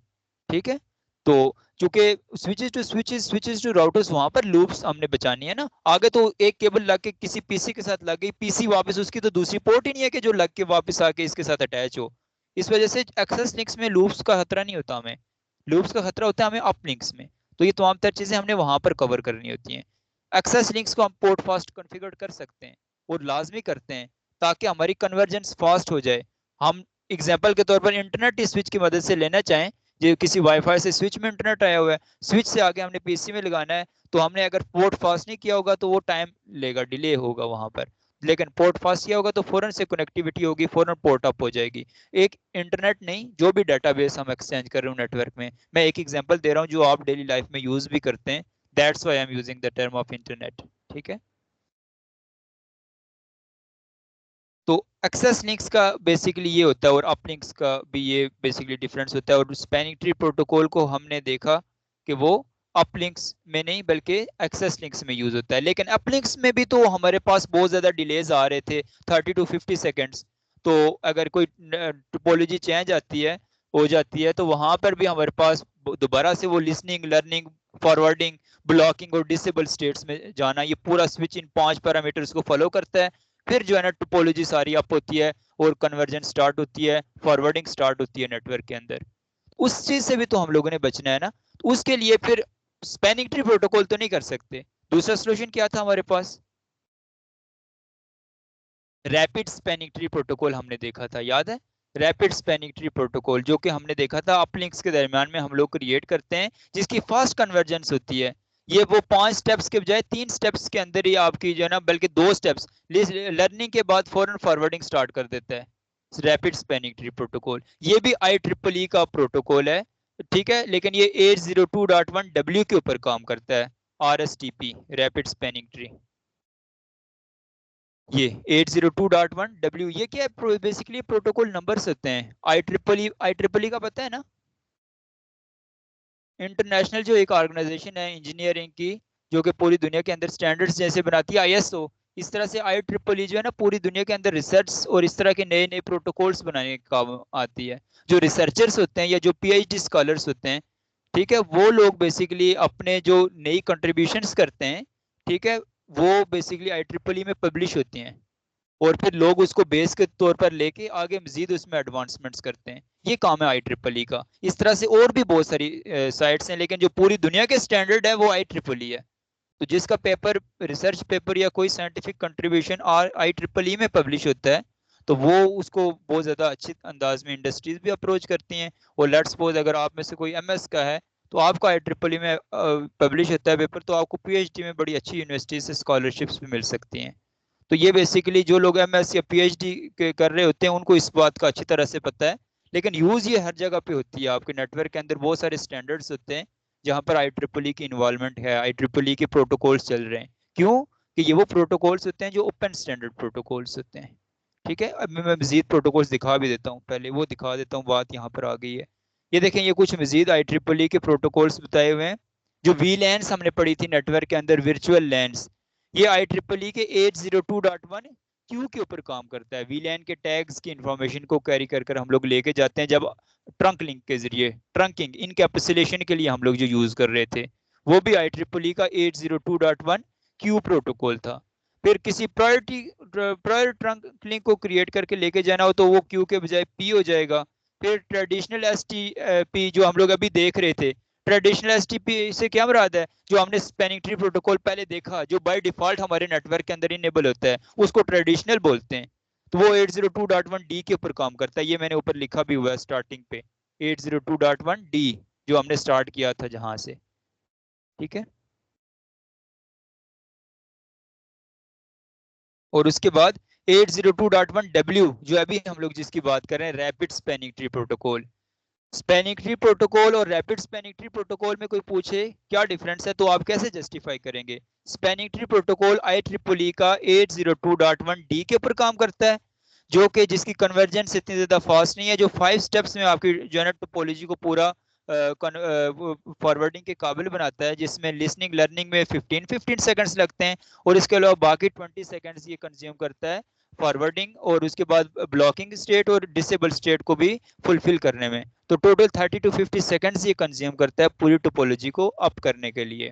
ठीक है, तो चूंकि switches to switches, switches to routers, वहां पर लूप्स हमने बचानी है ना, आगे तो एक केबल लग के किसी पीसी के साथ लग गई, पीसी वापस उसकी तो दूसरी पोर्ट ही नहीं है कि जो लग के वापस आके इसके साथ अटैच हो। इस वजह से एक्सेस लिंक्स में लूप्स का खतरा नहीं होता हमें, लूप्स का खतरा होता है हमें अप लिंक्स में। तो ये तमाम तर चीजें हमने वहां पर कवर करनी होती हैं। एक्सेस लिंक्स को हम पोर्ट फास्ट कॉन्फ़िगर कर सकते हैं और लाजमी करते हैं, ताकि हमारी कन्वर्जेंस फास्ट हो जाए। हम एग्जांपल के तौर पर इंटरनेट स्विच की मदद से लेना चाहें, जो किसी वाईफाई से स्विच में इंटरनेट आया हुआ है, स्विच से आगे हमने पीसी में लगाना है, तो हमने अगर पोर्ट फास्ट नहीं किया होगा तो वो टाइम लेगा, डिले होगा वहां पर। लेकिन पोर्ट फास्ट किया होगा तो फौरन से कनेक्टिविटी होगी, फौरन पोर्ट अप हो जाएगी। एक इंटरनेट नहीं, जो भी डेटाबेस हम एक्सचेंज कर रहे हो नेटवर्क में, मैं एक एग्जांपल दे रहा हूँ जो आप डेली लाइफ में यूज भी करते हैं, that's why I am using the term of internet. ठीक है, तो एक्सेस लिंक्स का बेसिकली ये होता है और अप लिंक्स का भी ये बेसिकली डिफरेंस होता है। और स्पैनिंग ट्री प्रोटोकॉल को हमने देखा कि वो अप लिंक्स में नहीं बल्कि एक्सेस लिंक्स में यूज होता है, लेकिन अप लिंक्स में भी तो हमारे पास बहुत ज्यादा डिलेज आ रहे थे, 30 to 50 सेकेंड्स। तो अगर कोई टोपोलॉजी चेंज आती है, हो जाती है, तो वहां पर भी हमारे पास दोबारा से वो लिसनिंग, लर्निंग, फॉरवर्डिंग, ब्लॉकिंग और डिसेबल स्टेट्स में जाना, ये पूरा स्विच इन 5 पैरामीटर्स को फॉलो करता है। फिर जो है ना टोपोलॉजी सारी अप होती है और कन्वर्जन स्टार्ट होती है, फॉरवर्डिंग स्टार्ट होती है नेटवर्क के अंदर। उस चीज से भी तो हम लोगों ने बचना है ना, तो उसके लिए फिर स्पैनिंग ट्री प्रोटोकॉल तो नहीं कर सकते। दूसरा सोल्यूशन क्या था हमारे पास? रैपिड स्पैनिंग ट्री प्रोटोकॉल हमने देखा था, याद है? रैपिड स्पैनिंग ट्री प्रोटोकॉल जो कि हमने देखा था अपलिंक्स के दरमियान में हम लोग क्रिएट करते हैं, जिसकी फास्ट कन्वर्जेंस होती है। ये वो 5 स्टेप्स के बजाय 3 स्टेप्स के अंदर ही आपकी जो है ना, बल्कि 2 स्टेप्स लर्निंग के बाद फौरन फॉरवर्डिंग स्टार्ट कर देता है। रैपिड स्पैनिंग ट्री प्रोटोकॉल ये भी IEEE का प्रोटोकॉल है, ठीक है, लेकिन ये 802.1W के ऊपर काम करता है। RSTP रैपिड स्पैनिंग ट्री, ये 802.1W ये क्या है? बेसिकली प्रोटोकॉल नंबर्स होते हैं। IEEE का पता है ना, इंटरनेशनल जो एक ऑर्गेनाइजेशन है इंजीनियरिंग की, जो कि पूरी दुनिया के अंदर स्टैंडर्ड्स जैसे बनाती है ISO, इस तरह से IEEE जो है ना पूरी दुनिया के अंदर रिसर्च और इस तरह के नए नए प्रोटोकॉल्स बनाने का काम आती है। जो रिसर्चर्स होते हैं या जो PhD स्कॉलर्स होते हैं, ठीक है, वो लोग बेसिकली अपने जो नई कंट्रीब्यूशंस करते हैं, ठीक है, वो बेसिकली IEEE में पब्लिश होती हैं और फिर लोग उसको बेस के तौर पर लेके आगे मजीद उसमें एडवांसमेंट्स करते हैं। ये काम है IEEE का। इस तरह से और भी बहुत सारी साइट्स हैं, लेकिन जो पूरी दुनिया के स्टैंडर्ड है वो IEEE है। तो जिसका पेपर, रिसर्च पेपर या कोई साइंटिफिक कंट्रीब्यूशन IEEE में पब्लिश होता है, तो वो उसको बहुत ज़्यादा अच्छे अंदाज में इंडस्ट्रीज भी अप्रोच करती हैं। और लेट्स सपोज अगर आप में से कोई MS का है, तो आपका IEEE में पब्लिश होता है पेपर, तो आपको PhD में बड़ी अच्छी यूनिवर्सिटी से स्कॉलरशिप्स भी मिल सकती हैं। तो ये बेसिकली जो लोग MS या PhD कर रहे होते हैं उनको इस बात का अच्छी तरह से पता है। लेकिन यूज़ ये हर जगह पे होती है। आपके नेटवर्क के अंदर बहुत सारे स्टैंडर्ड्स होते हैं जहाँ पर IEEE की इन्वॉल्वमेंट है, IEEE के प्रोटोकॉल्स चल रहे हैं। क्यों? कि ये वो प्रोटोकॉल्स होते हैं जो ओपन स्टैंडर्ड प्रोटोकॉल्स होते हैं। ठीक है, अब मैं मजीद प्रोटोकॉल्स दिखा भी देता हूँ, पहले वो दिखा देता हूँ, बात यहाँ पर आ गई है। ये देखें, ये कुछ मजीद IEEE के प्रोटोकॉल्स बताए हुए हैं। जो VLANs हमने पढ़ी थी नेटवर्क के अंदर, वर्चुअल लैंड्स, ये IEEE के 802.1 क्यू के ऊपर काम करता है। VLAN के टैग्स की इंफॉर्मेशन को कैरी कर कर हम लोग लेके जाते हैं, जब ट्रंक लिंक के जरिए, ट्रंकिंग इनकैप्सुलेशन के लिए हम लोग जो यूज कर रहे थे, वो भी IEEE का 802.1 क्यू प्रोटोकॉल था। फिर किसी प्रायर ट्रंक लिंक को क्रिएट करके लेके जाना हो तो वो क्यू के बजाय पी हो जाएगा। फिर ट्रेडिशनल STP जो हम लोग अभी देख रहे थे, ट्रेडिशनल STP से क्या मुराद है? जो हमने स्पैनिंग ट्री प्रोटोकॉल पहले देखा, जो बाय डिफॉल्ट हमारे नेटवर्क के अंदर इनेबल होता है, उसको ट्रेडिशनल बोलते हैं। तो वो 802.1D के ऊपर काम करता है। ये मैंने ऊपर लिखा भी हुआ है स्टार्टिंग पे, 802.1D जो हमने स्टार्ट किया था जहां से। ठीक है, और उसके बाद 802.1W जो अभी हम लोग जिसकी बात कर रहे हैं, rapid spanning tree protocol. Spanning tree protocol और रैपिड स्पैनिंग ट्री प्रोटोकॉल में कोई पूछे क्या डिफरेंस है, तो आप कैसे जस्टिफाई करेंगे? स्पैनिंग ट्री प्रोटोकॉल IEEE का 802.1D के ऊपर काम करता है, जो कि जिसकी कन्वर्जेंस इतनी ज्यादा फास्ट नहीं है, जो 5 स्टेप्स में आपकी जो है ना टोपोलॉजी को पूरा फॉरवर्डिंग के काबिल बनाता है, जिसमें लिसनिंग लर्निंग में 15 सेकंड्स लगते हैं, और इसके अलावा बाकी 20 सेकंड्स ये कंज्यूम करता है फॉरवर्डिंग और उसके बाद ब्लॉकिंग स्टेट और डिसेबल स्टेट को भी फुलफिल करने में। तो टोटल 30 to 50 सेकंड्स ये कंज्यूम करता है पूरी टोपोलॉजी को अप करने के लिए।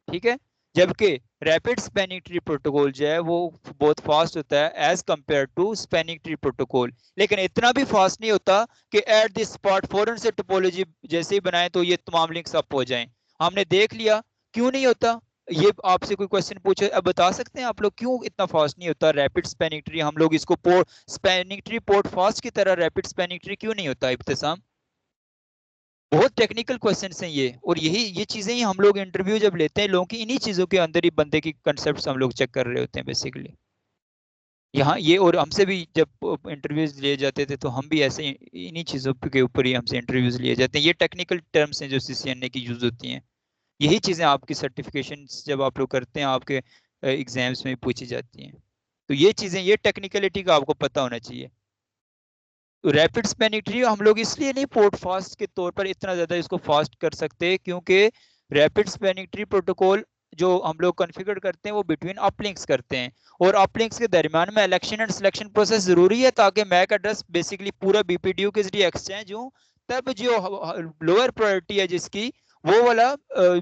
ठीक है, जबकि रैपिड स्पैनिंग ट्री प्रोटोकॉल जो है वो बहुत फास्ट होता है as compare to spanning tree protocol, लेकिन इतना भी फास्ट नहीं होता कि एट दिस स्पॉट फौरन से टोपोलॉजी जैसे ही बनाए तो ये तमाम लिंक्स अप हो जाएं। हमने देख लिया क्यों नहीं होता। ये आपसे कोई क्वेश्चन पूछे, अब बता सकते हैं आप लोग क्यों इतना फास्ट नहीं होता रैपिड स्पैनिंग ट्री? हम लोग इसको port spanning tree port fast की तरह रैपिड स्पैनिंग ट्री क्यों नहीं होता? इब्तिसाम, बहुत टेक्निकल क्वेश्चंस हैं ये, और ये चीजें ही हम लोग इंटरव्यू जब लेते हैं लोगों की, इन्हीं चीजों के अंदर ही बंदे की कंसेप्ट हम लोग चेक कर रहे होते हैं बेसिकली यहाँ ये। और हमसे भी जब इंटरव्यूज लिए जाते थे तो हम भी ऐसे इन्हीं चीजों के ऊपर ही हमसे इंटरव्यूज लिए जाते हैं। ये टेक्निकल टर्म्स हैं जो CCNA की यूज होती हैं। यही चीजें आपकी सर्टिफिकेशन जब आप लोग करते हैं आपके एग्जाम्स में पूछी जाती हैं। तो ये चीजें, ये टेक्निकलिटी का आपको पता होना चाहिए। तो रैपिड स्पैनिंग ट्री हम लोग इसलिए नहीं पोर्ट फास्ट के तौर पर इतना ज्यादा इसको फास्ट कर सकते, क्योंकि रैपिड स्पैनिंग ट्री प्रोटोकॉल जो हम लोग कॉन्फ़िगर करते हैं वो बिटवीन अपलिंक्स करते हैं, और अपलिंक्स के दरमियान में इलेक्शन एंड सिलेक्शन प्रोसेस जरूरी है ताकि मैक एड्रेस बेसिकली पूरा BPDU के जरिए एक्सचेंज हो। तब जो लोअर प्रायोरिटी है जिसकी, वो वाला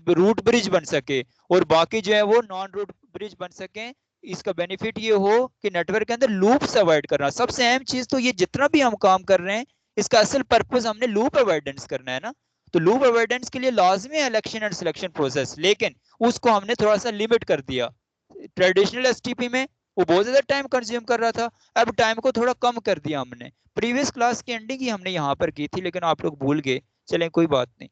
रूट ब्रिज बन सके, और बाकी जो है वो नॉन रूट ब्रिज बन सके। इसका बेनिफिट ये हो कि नेटवर्क के अंदर लूप्स अवॉइड करना। सबसे अहम चीज तो ये, जितना भी हम काम कर रहे हैं इसका असल पर्पस हमने लूप अवॉइडेंस करना है ना। तो लूप अवॉइडेंस के लिए लाजमी है इलेक्शन एंड सिलेक्शन प्रोसेस, लेकिन उसको हमने थोड़ा सा लिमिट कर दिया ट्रेडिशनल STP में। वो बहुत ज्यादा टाइम कंज्यूम कर रहा था। अब टाइम को थोड़ा कम कर दिया हमने, प्रीवियस क्लास की एंडिंग ही हमने यहाँ पर की थी, लेकिन आप लोग भूल गए, चलें कोई बात नहीं।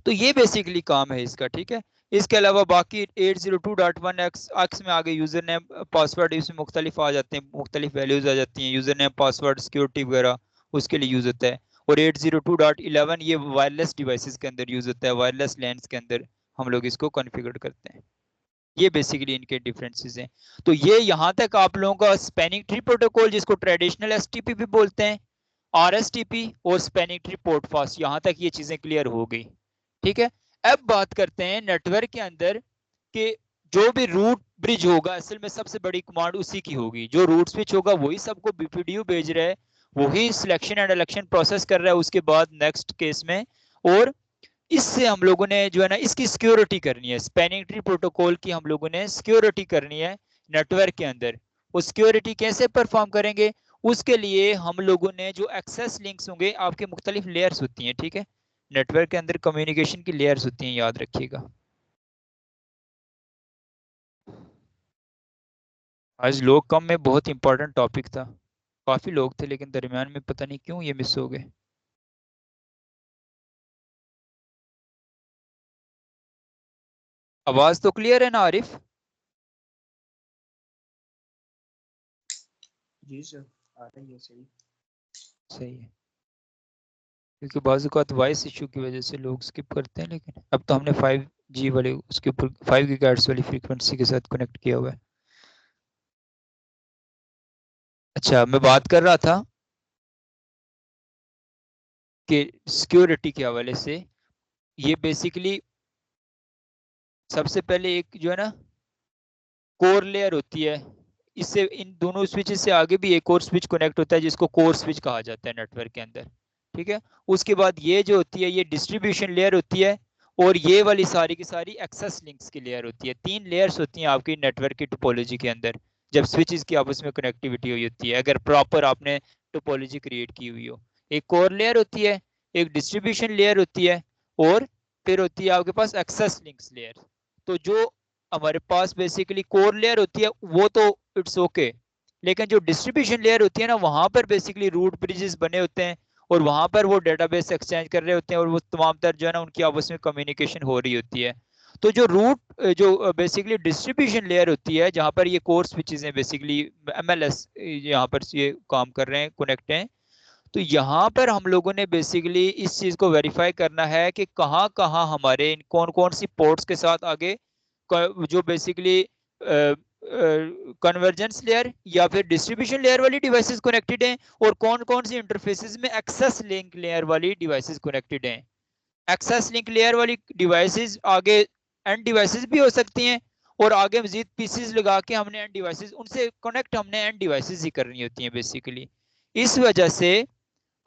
तो ये बेसिकली काम है इसका, ठीक है। इसके अलावा बाकी 802.1x में आगे यूजर नेम पासवर्ड इसमें मुख्तलिफ आ जाते हैं, मुख्तलिफ वैल्यूज आ जाती हैं, यूजर नेम पासवर्ड सिक्योरिटी वगैरह उसके लिए यूज होता है। और 802.11 ये वायरलेस डिवाइसेस के अंदर यूज होता है, वायरलेस लैंड्स के अंदर हम लोग इसको कॉन्फ़िगर करते हैं। ये बेसिकली इनके डिफरेंसेस हैं। तो ये यहाँ तक आप लोगों का स्पैनिंग ट्री प्रोटोकॉल, जिसको ट्रेडिशनल एसटीपी भी बोलते हैं, आरएसटीपी और स्पैनिंग ट्री पोर्टफास्ट, यहाँ तक ये चीजें क्लियर हो गई, ठीक है। अब बात करते हैं नेटवर्क के अंदर कि जो भी रूट ब्रिज होगा, असल में सबसे बड़ी कमांड उसी की होगी। जो रूट स्विच होगा वही सबको बीपीडीयू भेज रहा है, वही सिलेक्शन एंड इलेक्शन प्रोसेस कर रहा है उसके बाद नेक्स्ट केस में। और इससे हम लोगों ने जो है ना इसकी सिक्योरिटी करनी है, स्पैनिंग ट्री प्रोटोकॉल की हम लोगों ने सिक्योरिटी करनी है नेटवर्क के अंदर। वो सिक्योरिटी कैसे परफॉर्म करेंगे, उसके लिए हम लोगों ने जो एक्सेस लिंक्स होंगे, आपके मुख्तलिफ लेयर्स होती हैं, ठीक है। नेटवर्क के अंदर कम्युनिकेशन की लेयर्स होती हैं, याद रखिएगा। आज लोग कम में बहुत इंपॉर्टेंट टॉपिक था, काफी लोग थे, लेकिन दरमियान में पता नहीं क्यों ये मिस हो गए। आवाज तो क्लियर है ना आरिफ? जी सर, आ रही है सही। सही है, क्योंकि बाजू का वॉइस इशू की वजह से लोग स्किप करते हैं, लेकिन अब तो हमने 5G वाले उसके ऊपर 5 गीगाहर्ट्ज वाली फ्रीक्वेंसी के साथ कनेक्ट किया हुआ है। अच्छा, मैं बात कर रहा था कि सिक्योरिटी के हवाले से ये बेसिकली सबसे पहले एक जो है ना कोर लेयर होती है, इससे इन दोनों स्विचेस से आगे भी एक और स्विच कनेक्ट होता है जिसको कोर स्विच कहा जाता है नेटवर्क के अंदर, ठीक है। उसके बाद ये जो होती है ये डिस्ट्रीब्यूशन लेयर होती है, और ये वाली सारी की सारी एक्सेस लिंक्स की लेयर होती है। 3 लेयर्स होती हैं आपकी नेटवर्क की टोपोलॉजी के अंदर, जब स्विचेस की आपस में कनेक्टिविटी हुई होती है, अगर प्रॉपर आपने टोपोलॉजी क्रिएट की हुई हो। एक कोर लेयर होती है, एक डिस्ट्रीब्यूशन लेयर होती है, और फिर होती है आपके पास एक्सेस लिंक्स लेयर। तो जो हमारे पास बेसिकली कोर लेयर होती है वो तो इट्स ओके, लेकिन जो डिस्ट्रीब्यूशन लेयर होती है ना, वहां पर बेसिकली रूट ब्रिजेस बने होते हैं, और वहां पर वो डेटाबेस एक्सचेंज कर रहे होते हैं, और वो तमाम तर जो है ना उनकी आपस में कम्युनिकेशन हो रही होती है। तो जो रूट जो बेसिकली डिस्ट्रीब्यूशन लेयर होती है, जहां पर ये कोर स्विचेस हैं बेसिकली एमएलएस, यहाँ पर ये काम कर रहे हैं, कनेक्ट हैं। तो यहाँ पर हम लोगों ने बेसिकली इस चीज को वेरीफाई करना है कि कहाँ कहाँ हमारे कौन कौन सी पोर्ट्स के साथ आगे जो बेसिकली कन्वर्जेंस लेयर या फिर डिस्ट्रीब्यूशन लेयर वाली डिवाइसेस कनेक्टेड हैं, और कौन कौन सी इंटरफेसेस में एक्सेस लिंक लेयर वाली डिवाइसेस कनेक्टेड हैं। एक्सेस लिंक लेयर वाली डिवाइसेस आगे एंड डिवाइसेस भी हो सकती हैं, और आगे मजीद पीसीज लगा के हमने एंड डिवाइसेस उनसे कनेक्ट हमने एंड डिवाइसेस ही करनी होती हैं बेसिकली। इस वजह से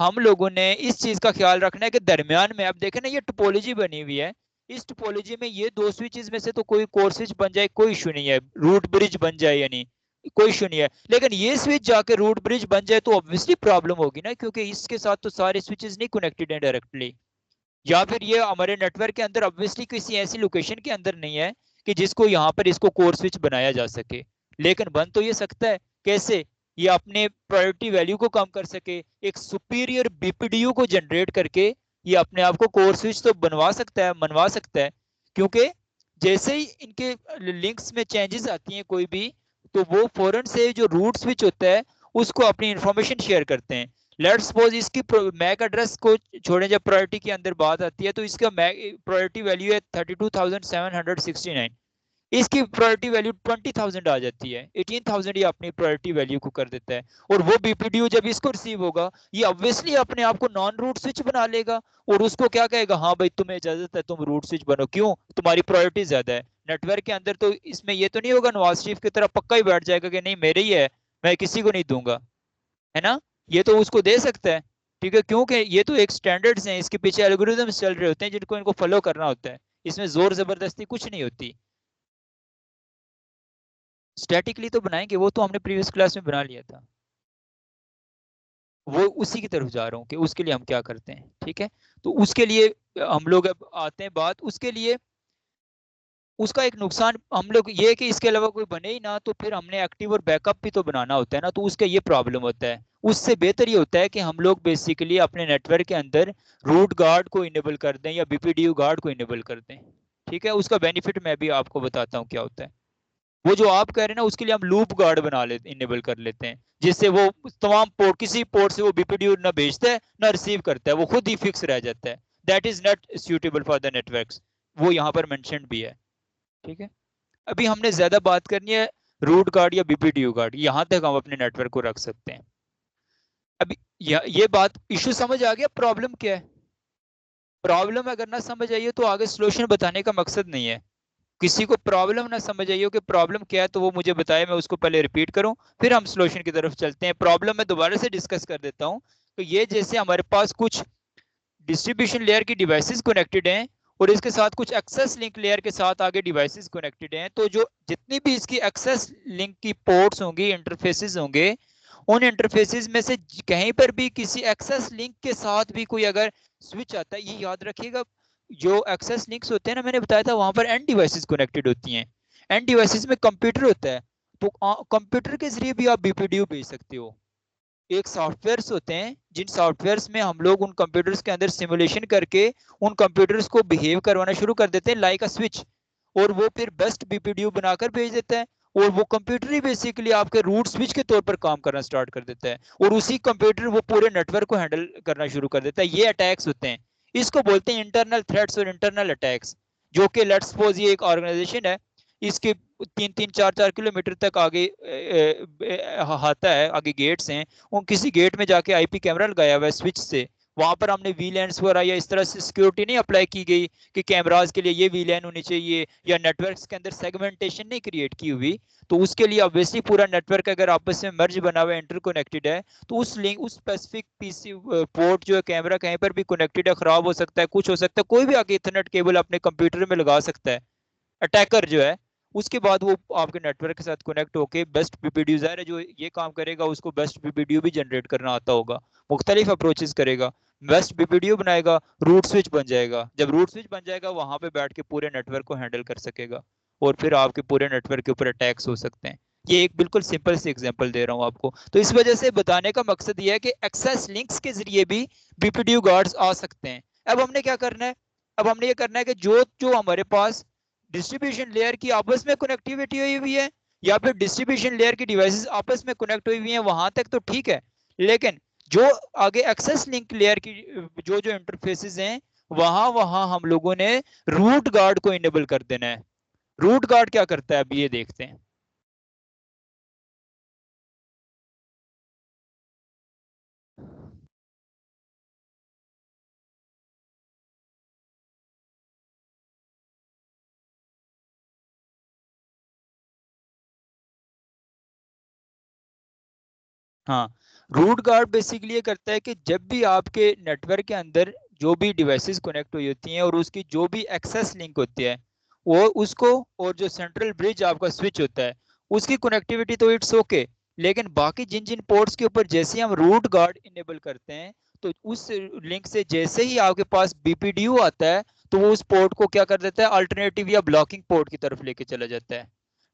हम लोगों ने इस चीज का ख्याल रखना है कि दरमियान में, अब देखें ना ये टोपोलॉजी बनी हुई है, इस टोपोलॉजी में ये दो स्विचेस में से तो कोई कोर स्विच बन जाए कोई इशू नहीं है, रूट ब्रिज बन जाए यानी कोई इशू नहीं है, लेकिन ये स्विच जाके रूट ब्रिज बन जाए तो ऑब्वियसली प्रॉब्लम होगी ना, क्योंकि इसके साथ तो सारे स्विचेस नहीं कनेक्टेड हैं डायरेक्टली। या फिर ये हमारे नेटवर्क के अंदर ऑब्वियसली किसी ऐसी लोकेशन के अंदर नहीं है कि जिसको यहाँ पर इसको कोर स्विच बनाया जा सके, लेकिन बन तो ये सकता है। कैसे? ये अपने प्रायोरिटी वैल्यू को कम कर सके, एक सुपीरियर बीपीडीयू को जनरेट करके ये अपने आप को कोर स्विच तो बनवा सकता है, मनवा सकता है। क्योंकि जैसे ही इनके लिंक्स में चेंजेस आती हैं कोई भी, तो वो फौरन से जो रूट स्विच होता है उसको अपनी इंफॉर्मेशन शेयर करते हैं। लेट्स सपोज इसकी मैक एड्रेस को छोड़ें, जब प्रायोरिटी के अंदर बात आती है तो इसका मैक प्रायोरिटी वैल्यू है 32,769, इसकी प्रायोरिटी वैल्यू 20,000 आ जाती है, 18,000 ये अपनी प्रायोरिटी वैल्यू को कर देता है। और वो बीपीडीयू जब इसको रिसीव होगा, ये ऑब्वियसली अपने आप को नॉन रूट स्विच बना लेगा, और उसको क्या कहेगा, हाँ भाई तुम्हें इजाजत है, तुम रूट स्विच बनो, क्यों? तुम्हारी प्रायोरिटी ज्यादा है नेटवर्क के अंदर। तो इसमें ये तो नहीं होगा नवाज शरीफ की तरह पक्का ही बैठ जाएगा कि नहीं मेरे ही है, मैं किसी को नहीं दूंगा, है ना। ये तो उसको दे सकता है, ठीक है, क्योंकि ये तो एक स्टैंडर्ड्स हैं, इसके पीछे एल्गोरिदम्स चल रहे होते हैं जिनको इनको फॉलो करना होता है, इसमें जोर जबरदस्ती कुछ नहीं होती। स्टैटिकली तो बनाएंगे, वो तो हमने प्रीवियस क्लास में बना लिया था, वो उसी की तरफ जा रहा हूँ कि उसके लिए हम क्या करते हैं, ठीक है। तो उसके लिए हम लोग अब आते हैं बात उसके लिए उसका एक नुकसान हम लोग ये कि इसके अलावा कोई बने ही ना, तो फिर हमने एक्टिव और बैकअप भी तो बनाना होता है ना, तो उसका ये प्रॉब्लम होता है। उससे बेहतर ये होता है कि हम लोग बेसिकली अपने नेटवर्क के अंदर रूट गार्ड को इनेबल कर दें या बीपीडीयू गार्ड को इनेबल कर दें। ठीक है, उसका बेनिफिट मैं भी आपको बताता हूँ क्या होता है। वो जो आप कह रहे हैं ना, उसके लिए हम लूप गार्ड बना लेते, इनेबल कर लेते हैं, जिससे वो तमाम पोर्ट, किसी पोर्ट से वो बीपीडीयू ना भेजता है ना रिसीव करता है, वो खुद ही फिक्स रह जाता है। That is not suitable for the networks, वो यहाँ पर मेंशन भी है। ठीक है, अभी हमने ज्यादा बात करनी है रूट गार्ड या बीपीडीयू गार्ड, यहाँ तक हम अपने नेटवर्क को रख सकते हैं। अभी ये बात इशू समझ आ गया, प्रॉब्लम क्या है? प्रॉब्लम अगर ना समझ आइए तो आगे सोल्यूशन बताने का मकसद नहीं है। किसी को प्रॉब्लम ना समझ आई हो कि प्रॉब्लम क्या है, तो वो मुझे बताए, मैं उसको पहले रिपीट करूं, फिर हम सॉल्यूशन की तरफ चलते हैं। प्रॉब्लम मैं दोबारा से डिस्कस कर देता हूं। तो ये जैसे हमारे पास कुछ डिस्ट्रीब्यूशन लेयर की डिवाइसेस कनेक्टेड हैं और इसके साथ कुछ एक्सेस लिंक लेयर के साथ आगे डिवाइसेस कनेक्टेड हैं, तो जो जितनी भी इसकी एक्सेस लिंक की पोर्ट्स होंगी, इंटरफेसेस होंगे, उन इंटरफेसेस में से कहीं पर भी किसी एक्सेस लिंक के साथ भी कोई अगर स्विच आता है, ये याद रखिएगा, जो एक्सेस लिंक्स होते हैं ना, मैंने बताया था वहां पर एंड डिवाइसेस कनेक्टेड होती हैं। एंड डिवाइसेस में कंप्यूटर होता है, तो कंप्यूटर के जरिए भी आप बीपीडीयू भेज सकते हो। एक सॉफ्टवेयर्स होते हैं, जिन सॉफ्टवेयर्स में हम लोग उन कंप्यूटर्स के अंदर सिमुलेशन करके उन कंप्यूटर्स को बिहेव करवाना शुरू कर देते हैं लाइक अ स्विच, और वो फिर बेस्ट बीपीडीयू बनाकर भेज देता है, और वो कंप्यूटर ही बेसिकली आपके रूट स्विच के तौर पर काम करना स्टार्ट कर देता है, और उसी कंप्यूटर वो पूरे नेटवर्क को हैंडल करना शुरू कर देता है। ये अटैक्स होते हैं, इसको बोलते हैं इंटरनल थ्रेट्स और इंटरनल अटैक्स। जो कि लेट्स सपोज ये एक ऑर्गेनाइजेशन है, इसके 3-3 4-4 किलोमीटर तक आगे आता है, आगे गेट्स हैं, उन किसी गेट में जाके आईपी कैमरा लगाया हुआ है स्विच से, वहां पर हमने वीलैंस वगैरह या इस तरह से सिक्योरिटी नहीं अप्लाई की गई कि कैमराज के लिए ये वीलैन होनी चाहिए, या नेटवर्क्स के अंदर सेगमेंटेशन नहीं क्रिएट की हुई, तो उसके लिए ऑब्वियसली पूरा नेटवर्क अगर आपस में मर्ज बना हुआ इंटरकनेक्टेड है, तो उस लिंक, उस स्पेसिफिक पीसी पोर्ट जो है, कैमरा कहीं पर भी कनेक्टेड है, खराब हो सकता है, कुछ हो सकता है, कोई भी आगे इथरनेट केबल अपने कंप्यूटर में लगा सकता है अटैकर जो है। उसके बाद वो आपके नेटवर्क के साथ कनेक्ट होके बेस्ट बीपीडीयू, ज़ाहिर है जो ये काम करेगा उसको बेस्ट बीपीडीयू भी जनरेट करना आता होगा, मुख्तलिफ अप्रोचेस करेगा, बेस्ट बीपीडीयू बनाएगा, रूट स्विच बन जाएगा। जब रूट स्विच बन जाएगा, वहां पे बैठ के पूरे नेटवर्क को हैंडल कर सकेगा, और फिर आपके पूरे नेटवर्क के ऊपर अटैक्स हो सकते हैं। ये एक बिल्कुल सिंपल सी एग्जांपल दे रहा हूँ आपको। तो इस वजह से बताने का मकसद ये है कि एक्सेस लिंक्स के जरिए भी बीपीडीयू गार्ड्स आ सकते हैं। अब हमने क्या करना है? अब हमने ये करना है कि जो जो हमारे पास डिस्ट्रीब्यूशन लेयर की आपस में कनेक्टिविटी हुई हुई है, या फिर डिस्ट्रीब्यूशन लेयर की डिवाइसेस आपस में कनेक्ट हुई हुई हैं, वहां तक तो ठीक है, लेकिन जो आगे एक्सेस लिंक लेयर की जो जो इंटरफेसेस हैं, वहां वहां हम लोगों ने रूट गार्ड को इनेबल कर देना है। रूट गार्ड क्या करता है, अभी ये देखते हैं। हाँ, रूट गार्ड बेसिकली ये करता है कि जब भी आपके नेटवर्क के अंदर जो भी डिवाइसेस कनेक्ट हुई होती हैं और उसकी जो भी एक्सेस लिंक होती है, वो उसको, और जो सेंट्रल ब्रिज आपका स्विच होता है, उसकी कनेक्टिविटी तो इट्स ओके, लेकिन बाकी जिन जिन पोर्ट्स के ऊपर जैसे हम रूट गार्ड इनेबल करते हैं, तो उस लिंक से जैसे ही आपके पास बीपीडीयू आता है, तो वो उस पोर्ट को क्या कर देता है, अल्टरनेटिव या ब्लॉकिंग पोर्ट की तरफ लेके चला जाता है।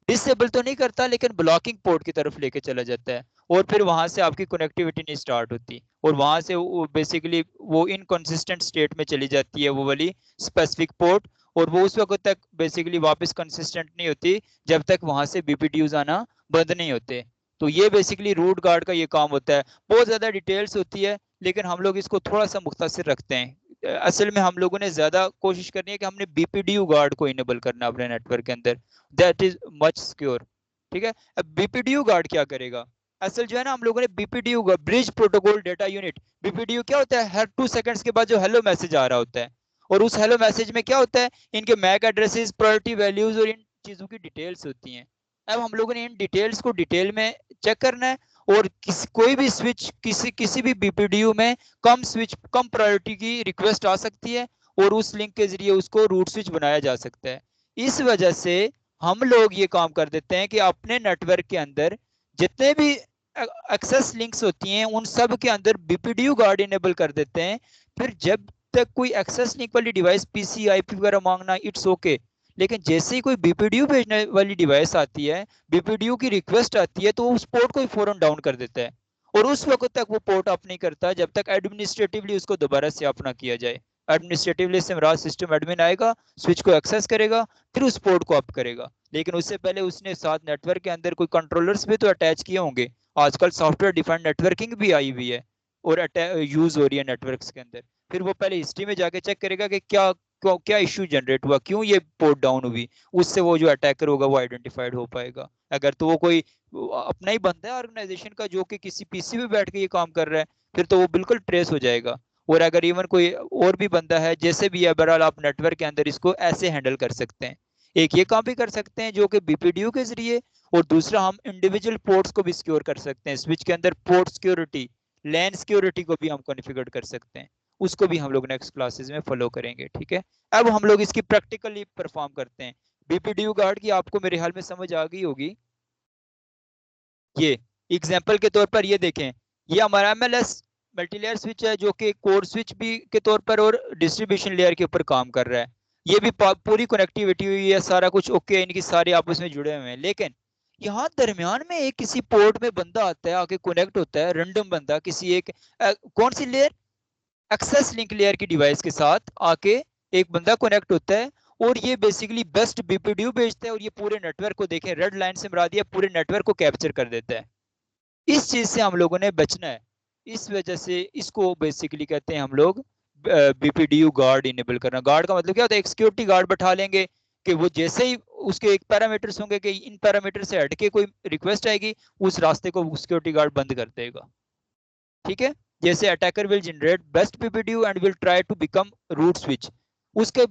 डिसेबल तो नहीं करता, लेकिन ब्लॉकिंग पोर्ट की तरफ लेके चला जाता है, और फिर वहां से आपकी कनेक्टिविटी नहीं स्टार्ट होती, और वहां से वो बेसिकली वो इनकंसिस्टेंट स्टेट में चली जाती है वो वाली स्पेसिफिक पोर्ट, और वो उस वक्त तक बेसिकली वापस कंसिस्टेंट नहीं होती जब तक वहां से बीपीडीयूज आना बंद नहीं होते। तो ये बेसिकली रूट गार्ड का ये काम होता है। बहुत ज्यादा डिटेल्स होती है, लेकिन हम लोग इसको थोड़ा सा मुख्तसर रखते हैं। असल में हम लोगों ने ज्यादा कोशिश करनी है कि हमने बीपीडीयू गार्ड को इनेबल करना अपने नेटवर्क के अंदर, दैट इज मच सिक्योर। ठीक है, अब बीपीडीयू गार्ड क्या करेगा? असल जो है ना, हम लोगों ने BPDU bridge protocol data unit, BPDU क्या होता है, हर 2 सेकंड्स के बाद जो हेलो मैसेज आ रहा होता है, और उस हेलो मैसेज में क्या होता है, इनके मैक एड्रेसेस, प्रायोरिटी वैल्यूज और इन चीजों की डिटेल्स होती हैं। अब हम लोगों ने इन डिटेल्स को डिटेल में चेक करना है, और कोई भी स्विच, किसी भी बीपीडीयू में कम स्विच, कम प्रायोरिटी की रिक्वेस्ट आ सकती है, और उस लिंक के जरिए उसको रूट स्विच बनाया जा सकता है। इस वजह से हम लोग ये काम कर देते हैं कि अपने नेटवर्क के अंदर जितने भी एक्सेस लिंक्स होती हैं, उन सब के अंदर बीपीडीयू गार्ड इनेबल कर देते हैं। फिर जब तक कोई एक्सेस लिंक वाली डिवाइस पीसी आईपी वगैरह मांगना, इट्स ओके, लेकिन जैसे ही कोई बीपीडीयू भेजने वाली डिवाइस आती है, बीपीडीयू की रिक्वेस्ट आती है, तो उस पोर्ट को ही फौरन डाउन कर देता है, और उस वक्त तक वो पोर्ट ऑफ नहीं करता जब तक एडमिनिस्ट्रेटिवली उसको दोबारा से ऑफ ना किया जाए। एडमिनिस्ट्रेटिवली से मेरा सिस्टम एडमिन आएगा, स्विच को एक्सेस करेगा, फिर उस पोर्ट को ऑफ करेगा। लेकिन उससे पहले उसने साथ नेटवर्क के अंदर कोई कंट्रोलर्स भी तो अटैच किए होंगे। आजकल सॉफ्टवेयर डिफाइंड नेटवर्किंग भी आई हुई है और यूज हो रही है नेटवर्क्स के अंदर। फिर वो पहले हिस्ट्री में जाके चेक करेगा कि क्या इश्यू जनरेट हुआ, क्यों ये पोर्ट डाउन हुई। उससे वो जो अटैकर होगा वो आइडेंटिफाइड हो पाएगा। अगर तो वो कोई अपना ही बंदा है ऑर्गेनाइजेशन का जो कि किसी पीसी पे बैठ के ये काम कर रहा है, फिर तो वो बिल्कुल ट्रेस हो जाएगा। और अगर इवन कोई और भी बंदा है, जैसे भी है, बहरहाल आप नेटवर्क के अंदर इसको ऐसे हैंडल कर सकते हैं। एक ये काम भी कर सकते हैं जो कि बीपीडीयू के जरिए, और दूसरा हम इंडिविजुअल पोर्ट्स को भी सिक्योर कर सकते हैं। स्विच के अंदर पोर्ट सिक्योरिटी, लैन सिक्योरिटी को भी हम कॉन्फ़िगर कर सकते हैं। उसको भी हम लोग नेक्स्ट क्लासेस में फॉलो करेंगे, ठीक है। अब हम लोग इसकी प्रैक्टिकली परफॉर्म करते हैं। बीपीडीयू गार्ड की आपको मेरे ख्याल में समझ आ गई होगी। ये एग्जाम्पल के तौर पर ये देखें, ये हमारा एमएलएस मल्टीलेयर स्विच है जो कि कोर स्विच भी के तौर पर और डिस्ट्रीब्यूशन लेयर के ऊपर काम कर रहा है। ये भी पूरी कनेक्टिविटी हुई है, सारा कुछ ओके, इनकी सारे आपस में जुड़े हुए हैं। लेकिन यहाँ दरमियान में एक किसी पोर्ट में बंदा आता है, आके कनेक्ट होता है, रैंडम बंदा किसी एक कौन सी लेयर, एक्सेस लिंक लेयर की डिवाइस के साथ आके एक बंदा कनेक्ट होता है, और ये बेसिकली बेस्ट बीपीडीयू भेजता है, और ये पूरे नेटवर्क को, देखें रेड लाइन से मरा दिया, पूरे नेटवर्क को कैप्चर कर देता है। इस चीज से हम लोगों ने बचना है। इस वजह से इसको बेसिकली कहते हैं हम लोग बीपीडीयू गार्ड इनेबल करना। गार्ड का मतलब क्या होता है, एक सिक्योरिटी गार्ड बैठा लेंगे कि वो जैसे ही उसके एक पैरामीटर्स होंगे कि इन पैरामीटर से हट के कोई रिक्वेस्ट आएगी, उस रास्ते को सिक्योरिटी गार्ड बंद कर देगा, ठीक है। जैसे attacker will generate best BPDU and will try to become root switch, उसके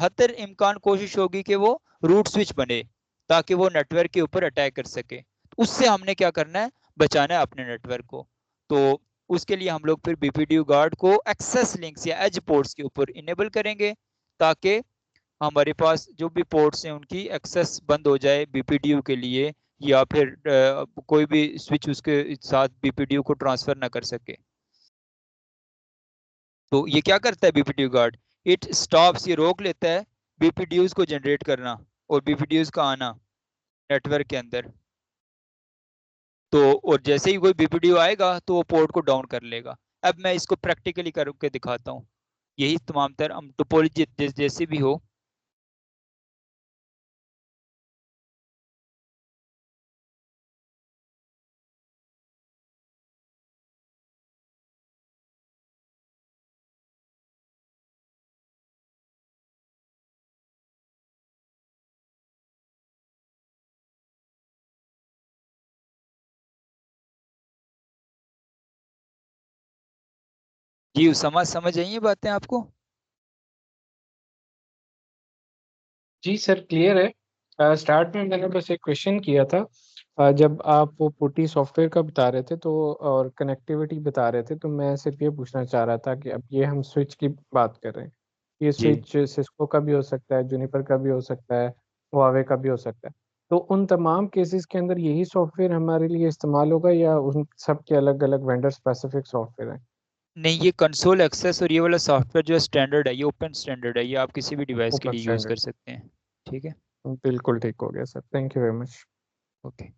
हतर इम्कान कोशिश होगी कि वो रूट स्विच बने ताकि वो नेटवर्क के ऊपर अटैक कर सके। उससे हमने क्या करना है, बचाना है अपने नेटवर्क को। तो उसके लिए हम लोग फिर बीपीडीयू गार्ड को एक्सेस लिंक्स या एज पोर्ट्स के ऊपर इनेबल करेंगे, ताकि हमारे पास जो भी पोर्ट्स हैं उनकी एक्सेस बंद हो जाए बीपीडीयू के लिए, या फिर कोई भी स्विच उसके साथ बीपीडीयू को ट्रांसफर ना कर सके। तो ये क्या करता है बीपीडीयू गार्ड, इट स्टॉप्स, ये रोक लेता है बीपीडीयूज को जनरेट करना और बीपीडीयूज का आना नेटवर्क के अंदर। तो और जैसे ही कोई बीपीडीयू आएगा तो वो पोर्ट को डाउन कर लेगा। अब मैं इसको प्रैक्टिकली करके दिखाता हूँ। यही तमाम तर हम टोपोलॉजी जैसे भी हो। जी समझ समझ आई ये बातें आपको। जी सर, क्लियर है। स्टार्ट में मैंने बस एक क्वेश्चन किया था। जब आप वो पुटी सॉफ्टवेयर का बता रहे थे तो और कनेक्टिविटी बता रहे थे, तो मैं सिर्फ ये पूछना चाह रहा था कि अब ये हम स्विच की बात कर रहे हैं, ये जी स्विच सिस्को का भी हो सकता है, जूनिपर का भी हो सकता है, हुआवे का भी हो सकता है। तो उन तमाम केसेस के अंदर यही सॉफ्टवेयर हमारे लिए इस्तेमाल होगा या उन सब के अलग अलग वेंडर स्पेसिफिक सॉफ्टवेयर हैं? नहीं, ये कंसोल एक्सेस और ये वाला सॉफ्टवेयर जो स्टैंडर्ड है, ये ओपन स्टैंडर्ड है, ये आप किसी भी डिवाइस के ओपन लिए यूज कर स्टैंडर्ड। सकते हैं, ठीक है। बिल्कुल ठीक हो गया sir, thank you very much. Okay.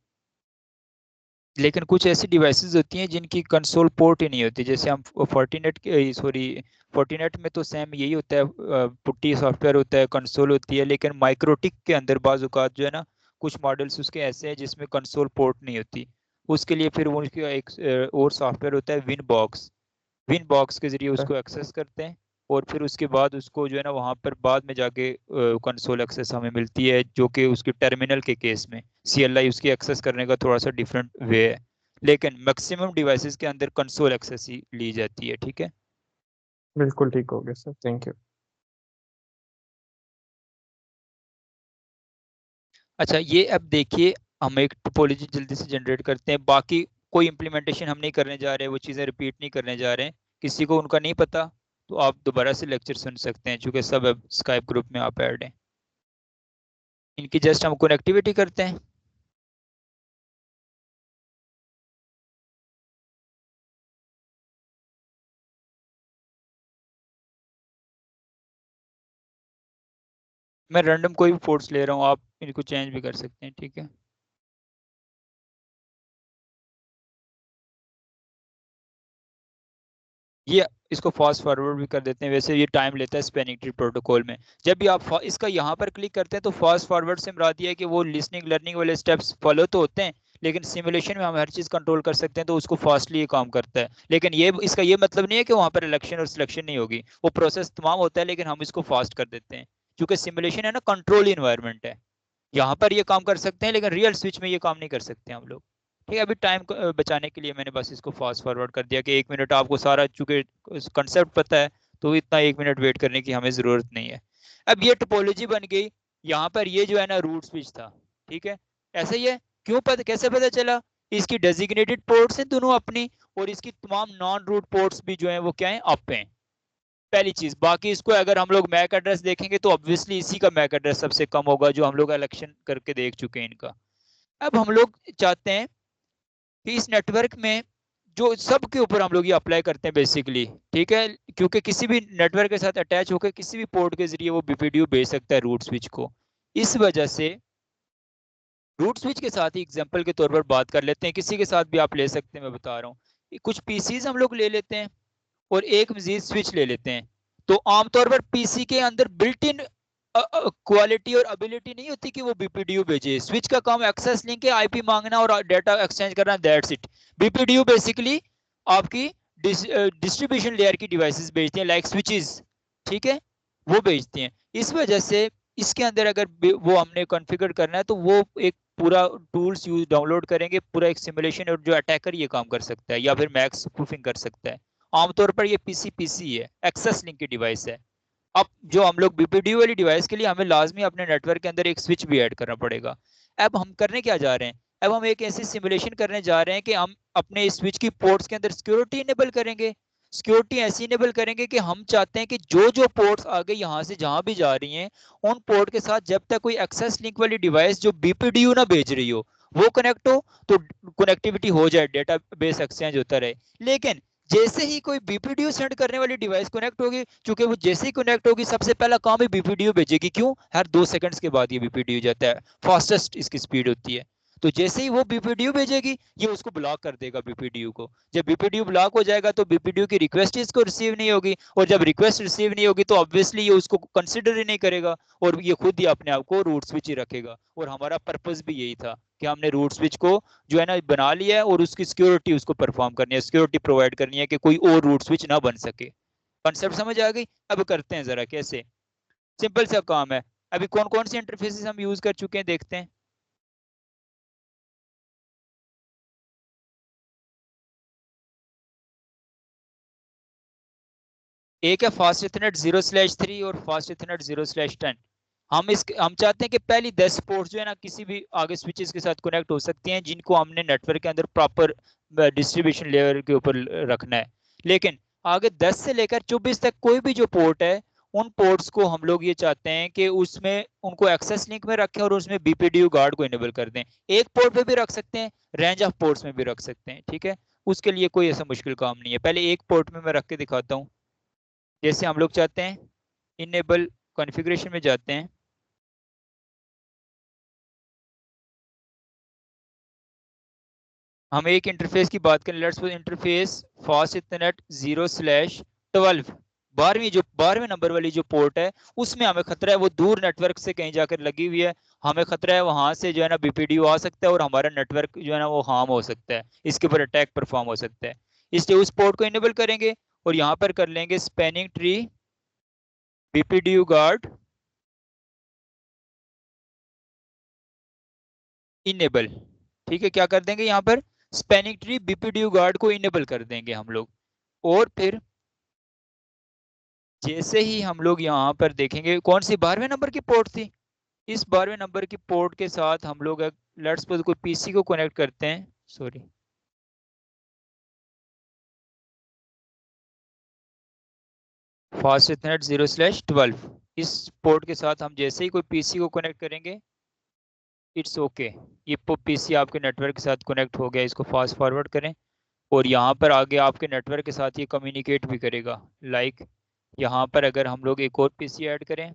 लेकिन कुछ ऐसी डिवाइसेस होती हैं जिनकी कंसोल पोर्ट ही नहीं होती, जैसे हम फोर्टीनेट के, सॉरी, फोर्टीनेट में तो सेम यही होता है, पुट्टी सॉफ्टवेयर होता है, कंसोल होती है। लेकिन माइक्रोटिक के अंदर बाज औक़ात जो है ना, कुछ मॉडल्स उसके ऐसे हैं जिसमें कंसोल पोर्ट नहीं होती। उसके लिए फिर वो उसका एक और सॉफ्टवेयर होता है, विन बॉक्स। विन बॉक्स के जरिए उसको एक्सेस करते हैं, और फिर उसके बाद उसको जो है ना वहाँ पर बाद में जाके कंसोल एक्सेस हमें मिलती है, जो कि उसकी टर्मिनल के केस में सीएलआई उसकी एक्सेस करने का थोड़ा सा डिफरेंट वे है। लेकिन मैक्सिमम डिवाइसेस के अंदर कंसोल एक्सेस ही ली जाती है, ठीक है। बिल्कुल ठीक हो गया सर, थैंक यू। अच्छा, ये अब देखिए, हम एक टोपोलॉजी जल्दी से जनरेट करते हैं। बाकी कोई इम्प्लीमेंटेशन हम नहीं करने जा रहे, वो चीज़ें रिपीट नहीं करने जा रहे हैं। किसी को उनका नहीं पता तो आप दोबारा से लेक्चर सुन सकते हैं, चूंकि सब अब स्काइप ग्रुप में आप ऐड हैं। इनकी जस्ट हम कनेक्टिविटी करते हैं। मैं रैंडम कोई भी पोर्ट्स ले रहा हूँ, आप इनको चेंज भी कर सकते हैं, ठीक है। ये इसको फास्ट फॉरवर्ड भी कर देते हैं, वैसे ये टाइम लेता है स्पैनिंग ट्री प्रोटोकॉल में। जब भी आप इसका यहाँ पर क्लिक करते हैं तो फास्ट फॉरवर्ड से मुराद ये है कि वो लिसनिंग लर्निंग वाले स्टेप्स फॉलो तो होते हैं, लेकिन सिमुलेशन में हम हर चीज़ कंट्रोल कर सकते हैं, तो उसको फास्टली ये काम करता है। लेकिन ये इसका ये मतलब नहीं है कि वहाँ पर इलेक्शन और सिलेक्शन नहीं होगी, वो प्रोसेस तमाम होता है, लेकिन हम इसको फास्ट कर देते हैं क्योंकि सिमुलेशन है ना, कंट्रोल इन्वायरमेंट है। यहाँ पर ये काम कर सकते हैं, लेकिन रियल स्विच में ये काम नहीं कर सकते हम लोग। ठीक है, अभी टाइम बचाने के लिए मैंने बस इसको फास्ट फॉरवर्ड कर दिया कि 1 मिनट, आपको सारा चूंकि कंसेप्ट पता है तो इतना 1 मिनट वेट करने की हमें ज़रूरत नहीं है। अब ये टोपोलॉजी बन गई। यहाँ पर ये जो है ना रूट स्विच था, ठीक है, ऐसा ही है। क्यों पता, कैसे पता चला? इसकी डेजिग्नेटेड पोर्ट्स हैं दोनों अपनी, और इसकी तमाम नॉन रूट पोर्ट्स भी जो है वो क्या है, अप हैं, पहली चीज। बाकी इसको अगर हम लोग मैक एड्रेस देखेंगे तो ऑब्वियसली इसी का मैक एड्रेस सबसे कम होगा, जो हम लोग इलेक्शन करके देख चुके हैं इनका। अब हम लोग चाहते हैं कि इस नेटवर्क में जो सब के ऊपर हम लोग ये अप्लाई करते हैं बेसिकली, ठीक है, क्योंकि किसी भी नेटवर्क के साथ अटैच होकर किसी भी पोर्ट के जरिए वो बीपीडीयू भेज सकता है रूट स्विच को। इस वजह से रूट स्विच के साथ ही एग्जांपल के तौर पर बात कर लेते हैं, किसी के साथ भी आप ले सकते हैं, मैं बता रहा हूँ। कुछ पीसीज हम लोग ले लेते हैं और एक मजीद स्विच ले लेते हैं। तो आमतौर पर पीसी के अंदर बिल्ट इन क्वालिटी और एबिलिटी नहीं होती कि वो बीपीडीयू भेजे। स्विच का काम एक्सेस लिंक है, आईपी मांगना और डाटा एक्सचेंज करना, दैट्स इट। बीपीडीयू बेसिकली आपकी डिस्ट्रीब्यूशन लेयर की डिवाइसेस भेजती हैं, लाइक स्विचेस, ठीक है, वो भेजती हैं। इस वजह से इसके अंदर अगर वो हमने कॉन्फ़िगर करना है तो वो एक पूरा टूल्स यूज डाउनलोड करेंगे, पूरा एक सिमुलेशन, और जो अटैकर ये काम कर सकता है या फिर मैक्स स्पूफिंग कर सकता है। आमतौर पर ये पीसी है, एक्सेस लिंक की डिवाइस है। अब जो हम लोग बीपीडीयू वाली डिवाइस के लिए हमें लाजमी अपने नेटवर्क के अंदर एक स्विच भी ऐड करना पड़ेगा। अब हम करने क्या जा रहे हैं? अब हम एक ऐसी सिमुलेशन करने जा रहे हैं कि हम अपने स्विच की पोर्ट्स के अंदर सिक्योरिटी इनेबल करेंगे। सिक्योरिटी ऐसी इनेबल करेंगे कि हम चाहते हैं कि जो जो पोर्ट्स आगे यहाँ से जहां भी जा रही हैं, उन पोर्ट के साथ जब तक कोई एक्सेस लिंक वाली डिवाइस जो बीपीडीयू ना भेज रही हो वो कनेक्ट हो, तो कनेक्टिविटी हो जाए, डेटा बेस एक्सचेंज होता रहे। लेकिन जैसे ही कोई बीपीडीयू सेंड करने वाली डिवाइस कनेक्ट होगी, चूंकि वो जैसे ही कनेक्ट होगी सबसे पहला काम ही बीपीडीयू भेजेगी। क्यों? हर 2 सेकंड्स के बाद ये बीपीडीयू जाता है, फास्टेस्ट इसकी स्पीड होती है। तो जैसे ही वो बीपीडीयू भेजेगी, ये उसको ब्लॉक कर देगा बीपीडीयू को। जब बीपीडीयू ब्लॉक हो जाएगा तो बीपीडीयू की रिक्वेस्ट इसको रिसीव नहीं होगी, और जब रिक्वेस्ट रिसीव नहीं होगी तो ऑब्वियसली ये उसको कंसिडर ही नहीं करेगा, और ये खुद ही अपने आप को रूट स्विच ही रखेगा। और हमारा पर्पस भी यही था कि हमने रूट स्विच को जो है ना बना लिया है, और उसकी सिक्योरिटी उसको परफॉर्म करनी है, सिक्योरिटी प्रोवाइड करनी है कि कोई और रूट स्विच ना बन सके। कॉन्सेप्ट समझ आ गई? अब करते हैं जरा कैसे। सिंपल सा काम है। अभी कौन कौन से इंटरफेसेस हम यूज कर चुके हैं देखते हैं। एक है फास्ट इथरनेट 0/3 और फास्ट इथरनेट 0/10। हम चाहते हैं कि पहली 10 पोर्ट्स जो है ना किसी भी आगे स्विचेस के साथ कनेक्ट हो सकती हैं, जिनको हमने नेटवर्क के अंदर प्रॉपर डिस्ट्रीब्यूशन लेयर के ऊपर रखना है। लेकिन आगे 10 से लेकर 24 तक कोई भी जो पोर्ट है, उन पोर्ट्स को हम लोग ये चाहते हैं कि उसमें उनको एक्सेस लिंक में रखें और उसमें बीपीडीयू गार्ड को इनेबल कर दें। एक पोर्ट पे भी रख सकते हैं, रेंज ऑफ पोर्ट्स में भी रख सकते हैं, ठीक है। उसके लिए कोई ऐसा मुश्किल काम नहीं है। पहले एक पोर्ट में मैं रख के दिखाता हूँ। जैसे हम लोग चाहते हैं इनेबल, कॉन्फ़िगरेशन में जाते हैं, हम एक इंटरफेस की बात करें, let's suppose interface fast ethernet 0/12। 12वें नंबर वाली जो पोर्ट है उसमें हमें खतरा है, वो दूर नेटवर्क से कहीं जाकर लगी हुई है। हमें खतरा है वहां से जो है ना बीपीडीयू आ सकता है और हमारा नेटवर्क जो है ना वो हार्म हो सकता है, इसके ऊपर अटैक परफॉर्म हो सकता है। इसलिए उस पोर्ट को इनेबल करेंगे और यहाँ पर कर लेंगे spanning tree BPDU guard enable. ठीक है, क्या कर देंगे यहाँ पर? स्पैनिंग ट्री बीपीडीयू गार्ड को इनेबल कर देंगे हम लोग। और फिर जैसे ही हम लोग यहाँ पर देखेंगे, कौन सी 12वें नंबर की पोर्ट थी, इस 12वें नंबर की पोर्ट के साथ हम लोग लेट्स सपोज कोई पीसी को कनेक्ट करते हैं, सॉरी, फास्ट इथरनेट 0/12। इस पोर्ट के साथ हम जैसे ही कोई पीसी को कनेक्ट करेंगे, इट्स ओके, ये पीसी आपके नेटवर्क के साथ कनेक्ट हो गया। इसको फास्ट फॉरवर्ड करें और यहाँ पर आगे आपके नेटवर्क के साथ ये कम्युनिकेट भी करेगा। लाइक यहाँ पर अगर हम लोग एक और पीसी ऐड करें,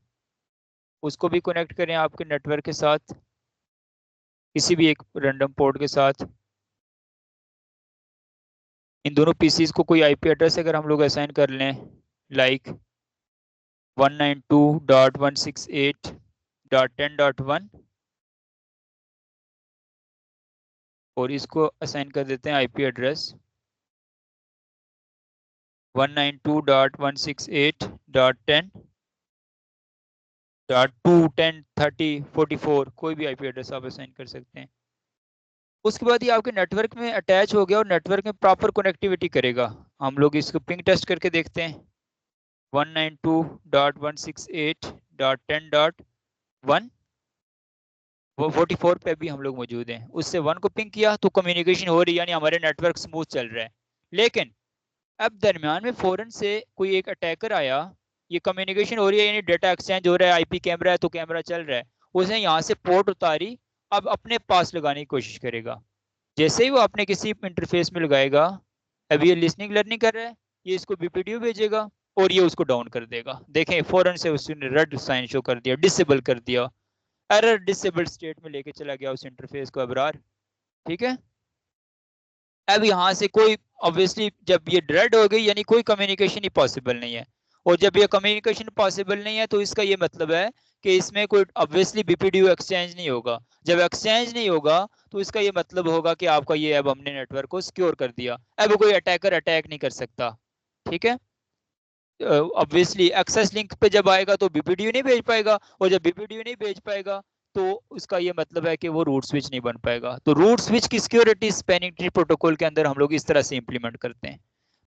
उसको भी कनेक्ट करें आपके नेटवर्क के साथ, किसी भी एक रैंडम पोर्ट के साथ। इन दोनों पीसीज को कोई आईपी एड्रेस अगर हम लोग असाइन कर लें, लाइक 192.168.10.1, और इसको असाइन कर देते हैं आईपी एड्रेस 192.168.10.2, 10, 30, 44, कोई भी आईपी एड्रेस आप असाइन कर सकते हैं। उसके बाद ये आपके नेटवर्क में अटैच हो गया और नेटवर्क में प्रॉपर कनेक्टिविटी करेगा। हम लोग इसको पिंग टेस्ट करके देखते हैं। 192.168.10.1, वो 44 पे भी हम लोग मौजूद हैं। उससे 1 को पिंग किया तो कम्युनिकेशन हो रही है, यानी हमारे नेटवर्क स्मूथ चल रहा है। लेकिन अब दरमियान में फौरन से कोई एक अटैकर आया, ये कम्युनिकेशन हो रही है, यानी डेटा एक्सचेंज हो रहा है, आईपी कैमरा है तो कैमरा चल रहा है, उसने यहाँ से पोर्ट उतारी, अब अपने पास लगाने की कोशिश करेगा। जैसे ही वो अपने किसी इंटरफेस में लगाएगा, अभी ये लिसनिंग लर्निंग कर रहा है, ये इसको बीपीडीओ भेजेगा और ये उसको डाउन कर देगा। देखें फौरन से उसने रेड साइन शो कर दिया, डिसेबल कर दिया, एरर डिसेबल स्टेट में लेके चला गया उस इंटरफेस को अबरार। ठीक है, अब यहाँ से कोई ऑब्वियसली जब ये डेड हो गई, यानी कोई कम्युनिकेशन ही पॉसिबल नहीं है। और जब ये कम्युनिकेशन पॉसिबल नहीं है तो इसका ये मतलब है कि इसमें कोई ऑब्वियसली बीपीडीओ एक्सचेंज नहीं होगा। जब एक्सचेंज नहीं होगा तो इसका ये मतलब होगा कि आपका ये अब हमने नेटवर्क को सिक्योर कर दिया, अब कोई अटैकर अटैक नहीं कर सकता। ठीक है, ऑब्वियसली एक्सेस लिंक पे जब आएगा तो बीपीडीओ नहीं भेज पाएगा, और जब बीपीडीओ नहीं भेज पाएगा तो उसका ये मतलब है कि वो रूट स्विच नहीं बन पाएगा। तो रूट स्विच की सिक्योरिटी स्पैनिंग ट्री प्रोटोकॉल के अंदर हम लोग इस तरह से इंप्लीमेंट करते हैं।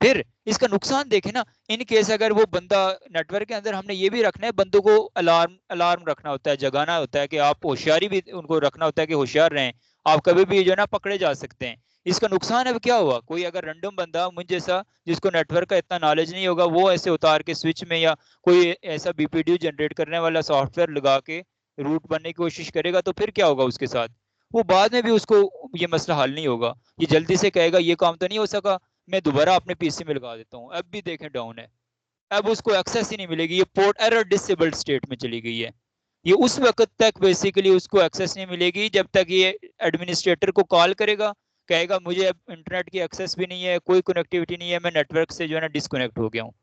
फिर इसका नुकसान देखें ना, इन केस अगर वो बंदा नेटवर्क के अंदर, हमने ये भी रखना है बंदों को अलार्म अलार्म रखना होता है, जगाना होता है कि आप होशियारी भी उनको रखना होता है कि होशियार रहें, आप कभी भी जो है ना पकड़े जा सकते हैं। इसका नुकसान अब क्या हुआ, कोई अगर रैंडम बंदा मुझ जैसा जिसको नेटवर्क का इतना नॉलेज नहीं होगा, वो ऐसे उतार के स्विच में या कोई ऐसा बीपीडीओ जनरेट करने वाला सॉफ्टवेयर लगा के रूट बनने की कोशिश करेगा, तो फिर क्या होगा उसके साथ, वो बाद में भी उसको ये मसला हल नहीं होगा। ये जल्दी से कहेगा ये काम तो नहीं हो सका, मैं दोबारा अपने पीसी में लगा देता हूँ, अब भी देखें डाउन है, अब उसको एक्सेस ही नहीं मिलेगी, ये पोर्ट एरर डिसेबल्ड स्टेट में चली गई है। ये उस वक्त तक बेसिकली उसको एक्सेस नहीं मिलेगी जब तक ये एडमिनिस्ट्रेटर को कॉल करेगा, कहेगा मुझे अब इंटरनेट की एक्सेस भी नहीं है, कोई कनेक्टिविटी नहीं है, मैं नेटवर्क से जो है ना डिस्कनेक्ट हो गया हूँ।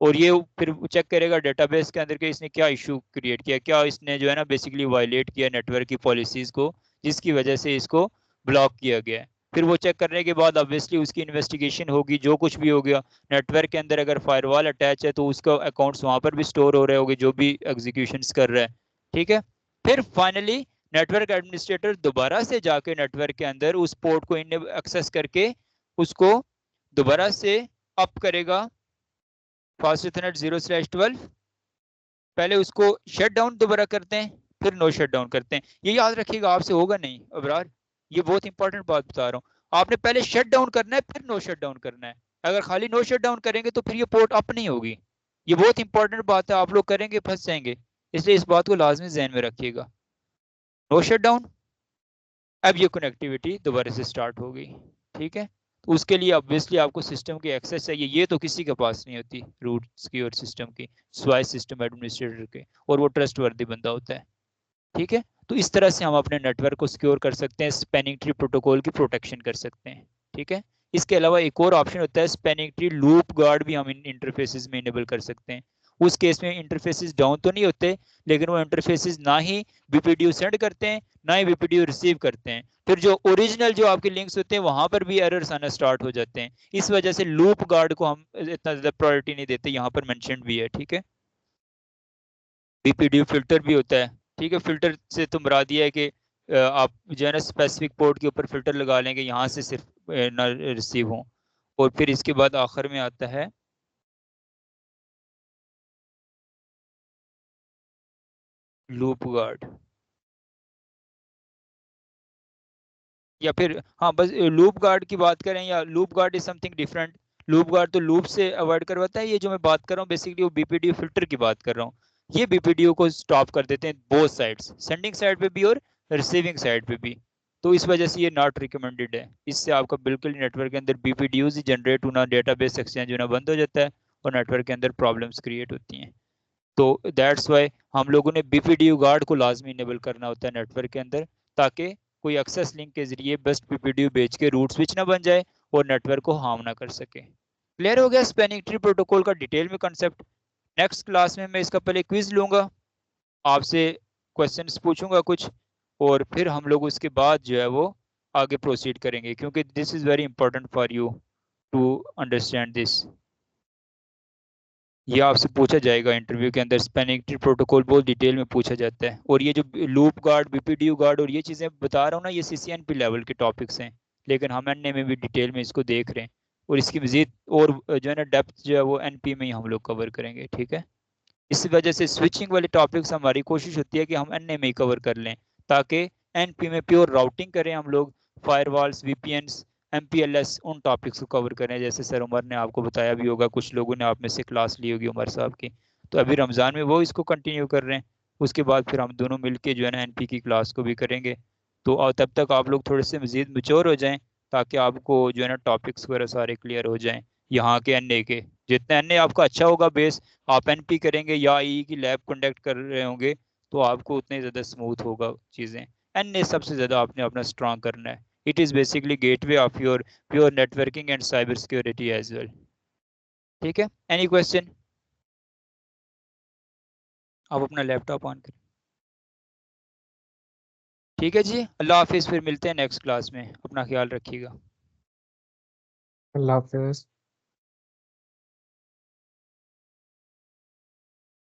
और ये फिर चेक करेगा डेटाबेस के अंदर के इसने क्या इशू क्रिएट किया, क्या इसने जो है ना बेसिकली वायलेट किया नेटवर्क की पॉलिसीज को, जिसकी वजह से इसको ब्लॉक किया गया है। फिर वो चेक करने के बाद ऑब्वियसली उसकी इन्वेस्टिगेशन होगी, जो कुछ भी हो गया नेटवर्क के अंदर, अगर फायरवॉल अटैच है तो उसका अकाउंट्स वहां पर भी स्टोर हो रहे होंगे जो भी एग्जीक्यूशंस कर रहा है। ठीक है, फिर फाइनली नेटवर्क एडमिनिस्ट्रेटर दोबारा से जाके नेटवर्क के अंदर उस पोर्ट को एक्सेस करके उसको दोबारा से अप करेगा फास्ट इथरनेट 0/12। पहले उसको शट डाउन दोबारा करते हैं, फिर नो शट डाउन करते हैं। ये याद रखिएगा, आपसे होगा नहीं अबरार, ये बहुत इंपॉर्टेंट बात बता रहा हूँ। आपने पहले शट डाउन करना है फिर नो शट डाउन करना है। अगर खाली नो शट डाउन करेंगे तो फिर ये पोर्ट अप नहीं होगी। ये बहुत इंपॉर्टेंट बात है, आप लोग करेंगे फंस जाएंगे, इसलिए इस बात को लाजमी जहन में रखिएगा। नो शट डाउन, अब ये कनेक्टिविटी दोबारा से स्टार्ट हो गई। ठीक है, तो उसके लिए ऑब्वियसली आपको सिस्टम की एक्सेस चाहिए, ये तो किसी के पास नहीं होती रूट्स की और सिस्टम की, स्वाय सिस्टम एडमिनिस्ट्रेटर के, और वो ट्रस्ट वर्दी बंदा होता है। ठीक है, तो इस तरह से हम अपने नेटवर्क को सिक्योर कर सकते हैं, स्पैनिंग ट्री प्रोटोकॉल की प्रोटेक्शन कर सकते हैं। ठीक है, इसके अलावा एक और ऑप्शन होता है स्पैनिंग ट्री लूप गार्ड, भी हम इन इंटरफेसेस में इनेबल कर सकते हैं। उस केस में इंटरफेसेस डाउन तो नहीं होते, लेकिन वो इंटरफेसेस ना ही बीपीडीओ सेंड करते हैं ना ही बीपीडीओ रिसीव करते हैं। फिर जो ओरिजिनल जो आपके लिंक्स होते हैं वहां पर भी एरर्स आना स्टार्ट हो जाते हैं। इस वजह से लूप गार्ड को हम इतना ज्यादा प्रायोरिटी नहीं देते, यहाँ पर मेंशन भी है। ठीक है, बीपीडीओ फिल्टर भी होता है। ठीक है, फिल्टर से तो मुराद ये है कि आप जो है ना स्पेसिफिक पोर्ट के ऊपर फिल्टर लगा लेंगे, यहाँ से सिर्फ ना रिसीव हो। और फिर इसके बाद आखिर में आता है लूप गार्ड, या फिर हाँ बस लूप गार्ड की बात करें, या loop guard is something different. Loop guard तो लूप से अवॉइड करवाता है, ये जो मैं बात कर रहा हूँ बेसिकली वो बीपीडीओ फिल्टर की बात कर रहा हूँ। ये बीपीडीओ को स्टॉप कर देते हैं बोथ साइड्स, सेंडिंग साइड पे भी और रिसीविंग साइड पे भी। तो इस वजह से ये नॉट रिकमेंडेड है। इससे आपका बिल्कुल नेटवर्क के अंदर बीपीडीओ ही जनरेट होना, डेटाबेस एक्सचेंज होना बंद हो जाता है और नेटवर्क के अंदर प्रॉब्लम्स क्रिएट होती हैं। तो दैट्स वाई हम लोगों ने BPDU गार्ड को लाजमी इनेबल करना होता है नेटवर्क के अंदर, ताकि कोई एक्सेस लिंक के जरिए बेस्ट BPDU भेज के रूट स्विच ना बन जाए और नेटवर्क को हार्म ना कर सके। क्लियर हो गया स्पैनिंग ट्री प्रोटोकॉल का डिटेल में कंसेप्ट। नेक्स्ट क्लास में मैं इसका पहले क्विज लूंगा, आपसे क्वेश्चंस पूछूंगा कुछ, और फिर हम लोग उसके बाद जो है वो आगे प्रोसीड करेंगे, क्योंकि this is very important for you to understand this. ये आपसे पूछा जाएगा इंटरव्यू के अंदर, स्पैनिंग ट्री प्रोटोकॉल बहुत डिटेल में पूछा जाता है। और ये जो लूप गार्ड, BPDU गार्ड और ये चीज़ें बता रहा हूँ ना, ये CCNP लेवल के टॉपिक्स हैं, लेकिन हम NA में भी डिटेल में इसको देख रहे हैं, और इसकी मजीद और जो है ना डेप्थ जो है वो NP में ही हम लोग कवर करेंगे, ठीक है। इस वजह से स्विचिंग वाले टॉपिक्स हमारी कोशिश होती है कि हम NA में ही कवर कर लें, ताकि NP में प्योर राउटिंग करें हम लोग, फायरवॉल्स, VPNs, MPLS, उन टॉपिक्स को कवर करें, जैसे सर उमर ने आपको बताया भी होगा, कुछ लोगों ने आप में से क्लास ली होगी उमर साहब की, तो अभी रमज़ान में वो इसको कंटिन्यू कर रहे हैं। उसके बाद फिर हम दोनों मिलके जो है ना NP की क्लास को भी करेंगे। तो और तब तक आप लोग थोड़े से मज़ीद मैच्योर हो जाएं, ताकि आपको जो है ना टॉपिक्स वगैरह सारे क्लियर हो जाएं यहाँ के NA के। जितना NA आपका अच्छा होगा बेस, आप NP करेंगे या EE की लैब कंडक्ट कर रहे होंगे, तो आपको उतने ज़्यादा स्मूथ होगा चीज़ें। NA सबसे ज़्यादा आपने अपना स्ट्रांग करना है। It is basically gateway of your pure networking and cyber security as well. ठीक है, एनी क्वेश्चन? आप अपना लैपटॉप ऑन करें। ठीक है जी, अल्लाह हाफिज़, फिर मिलते हैं नेक्स्ट क्लास में, अपना ख्याल रखिएगा। अल्लाह हाफिज़।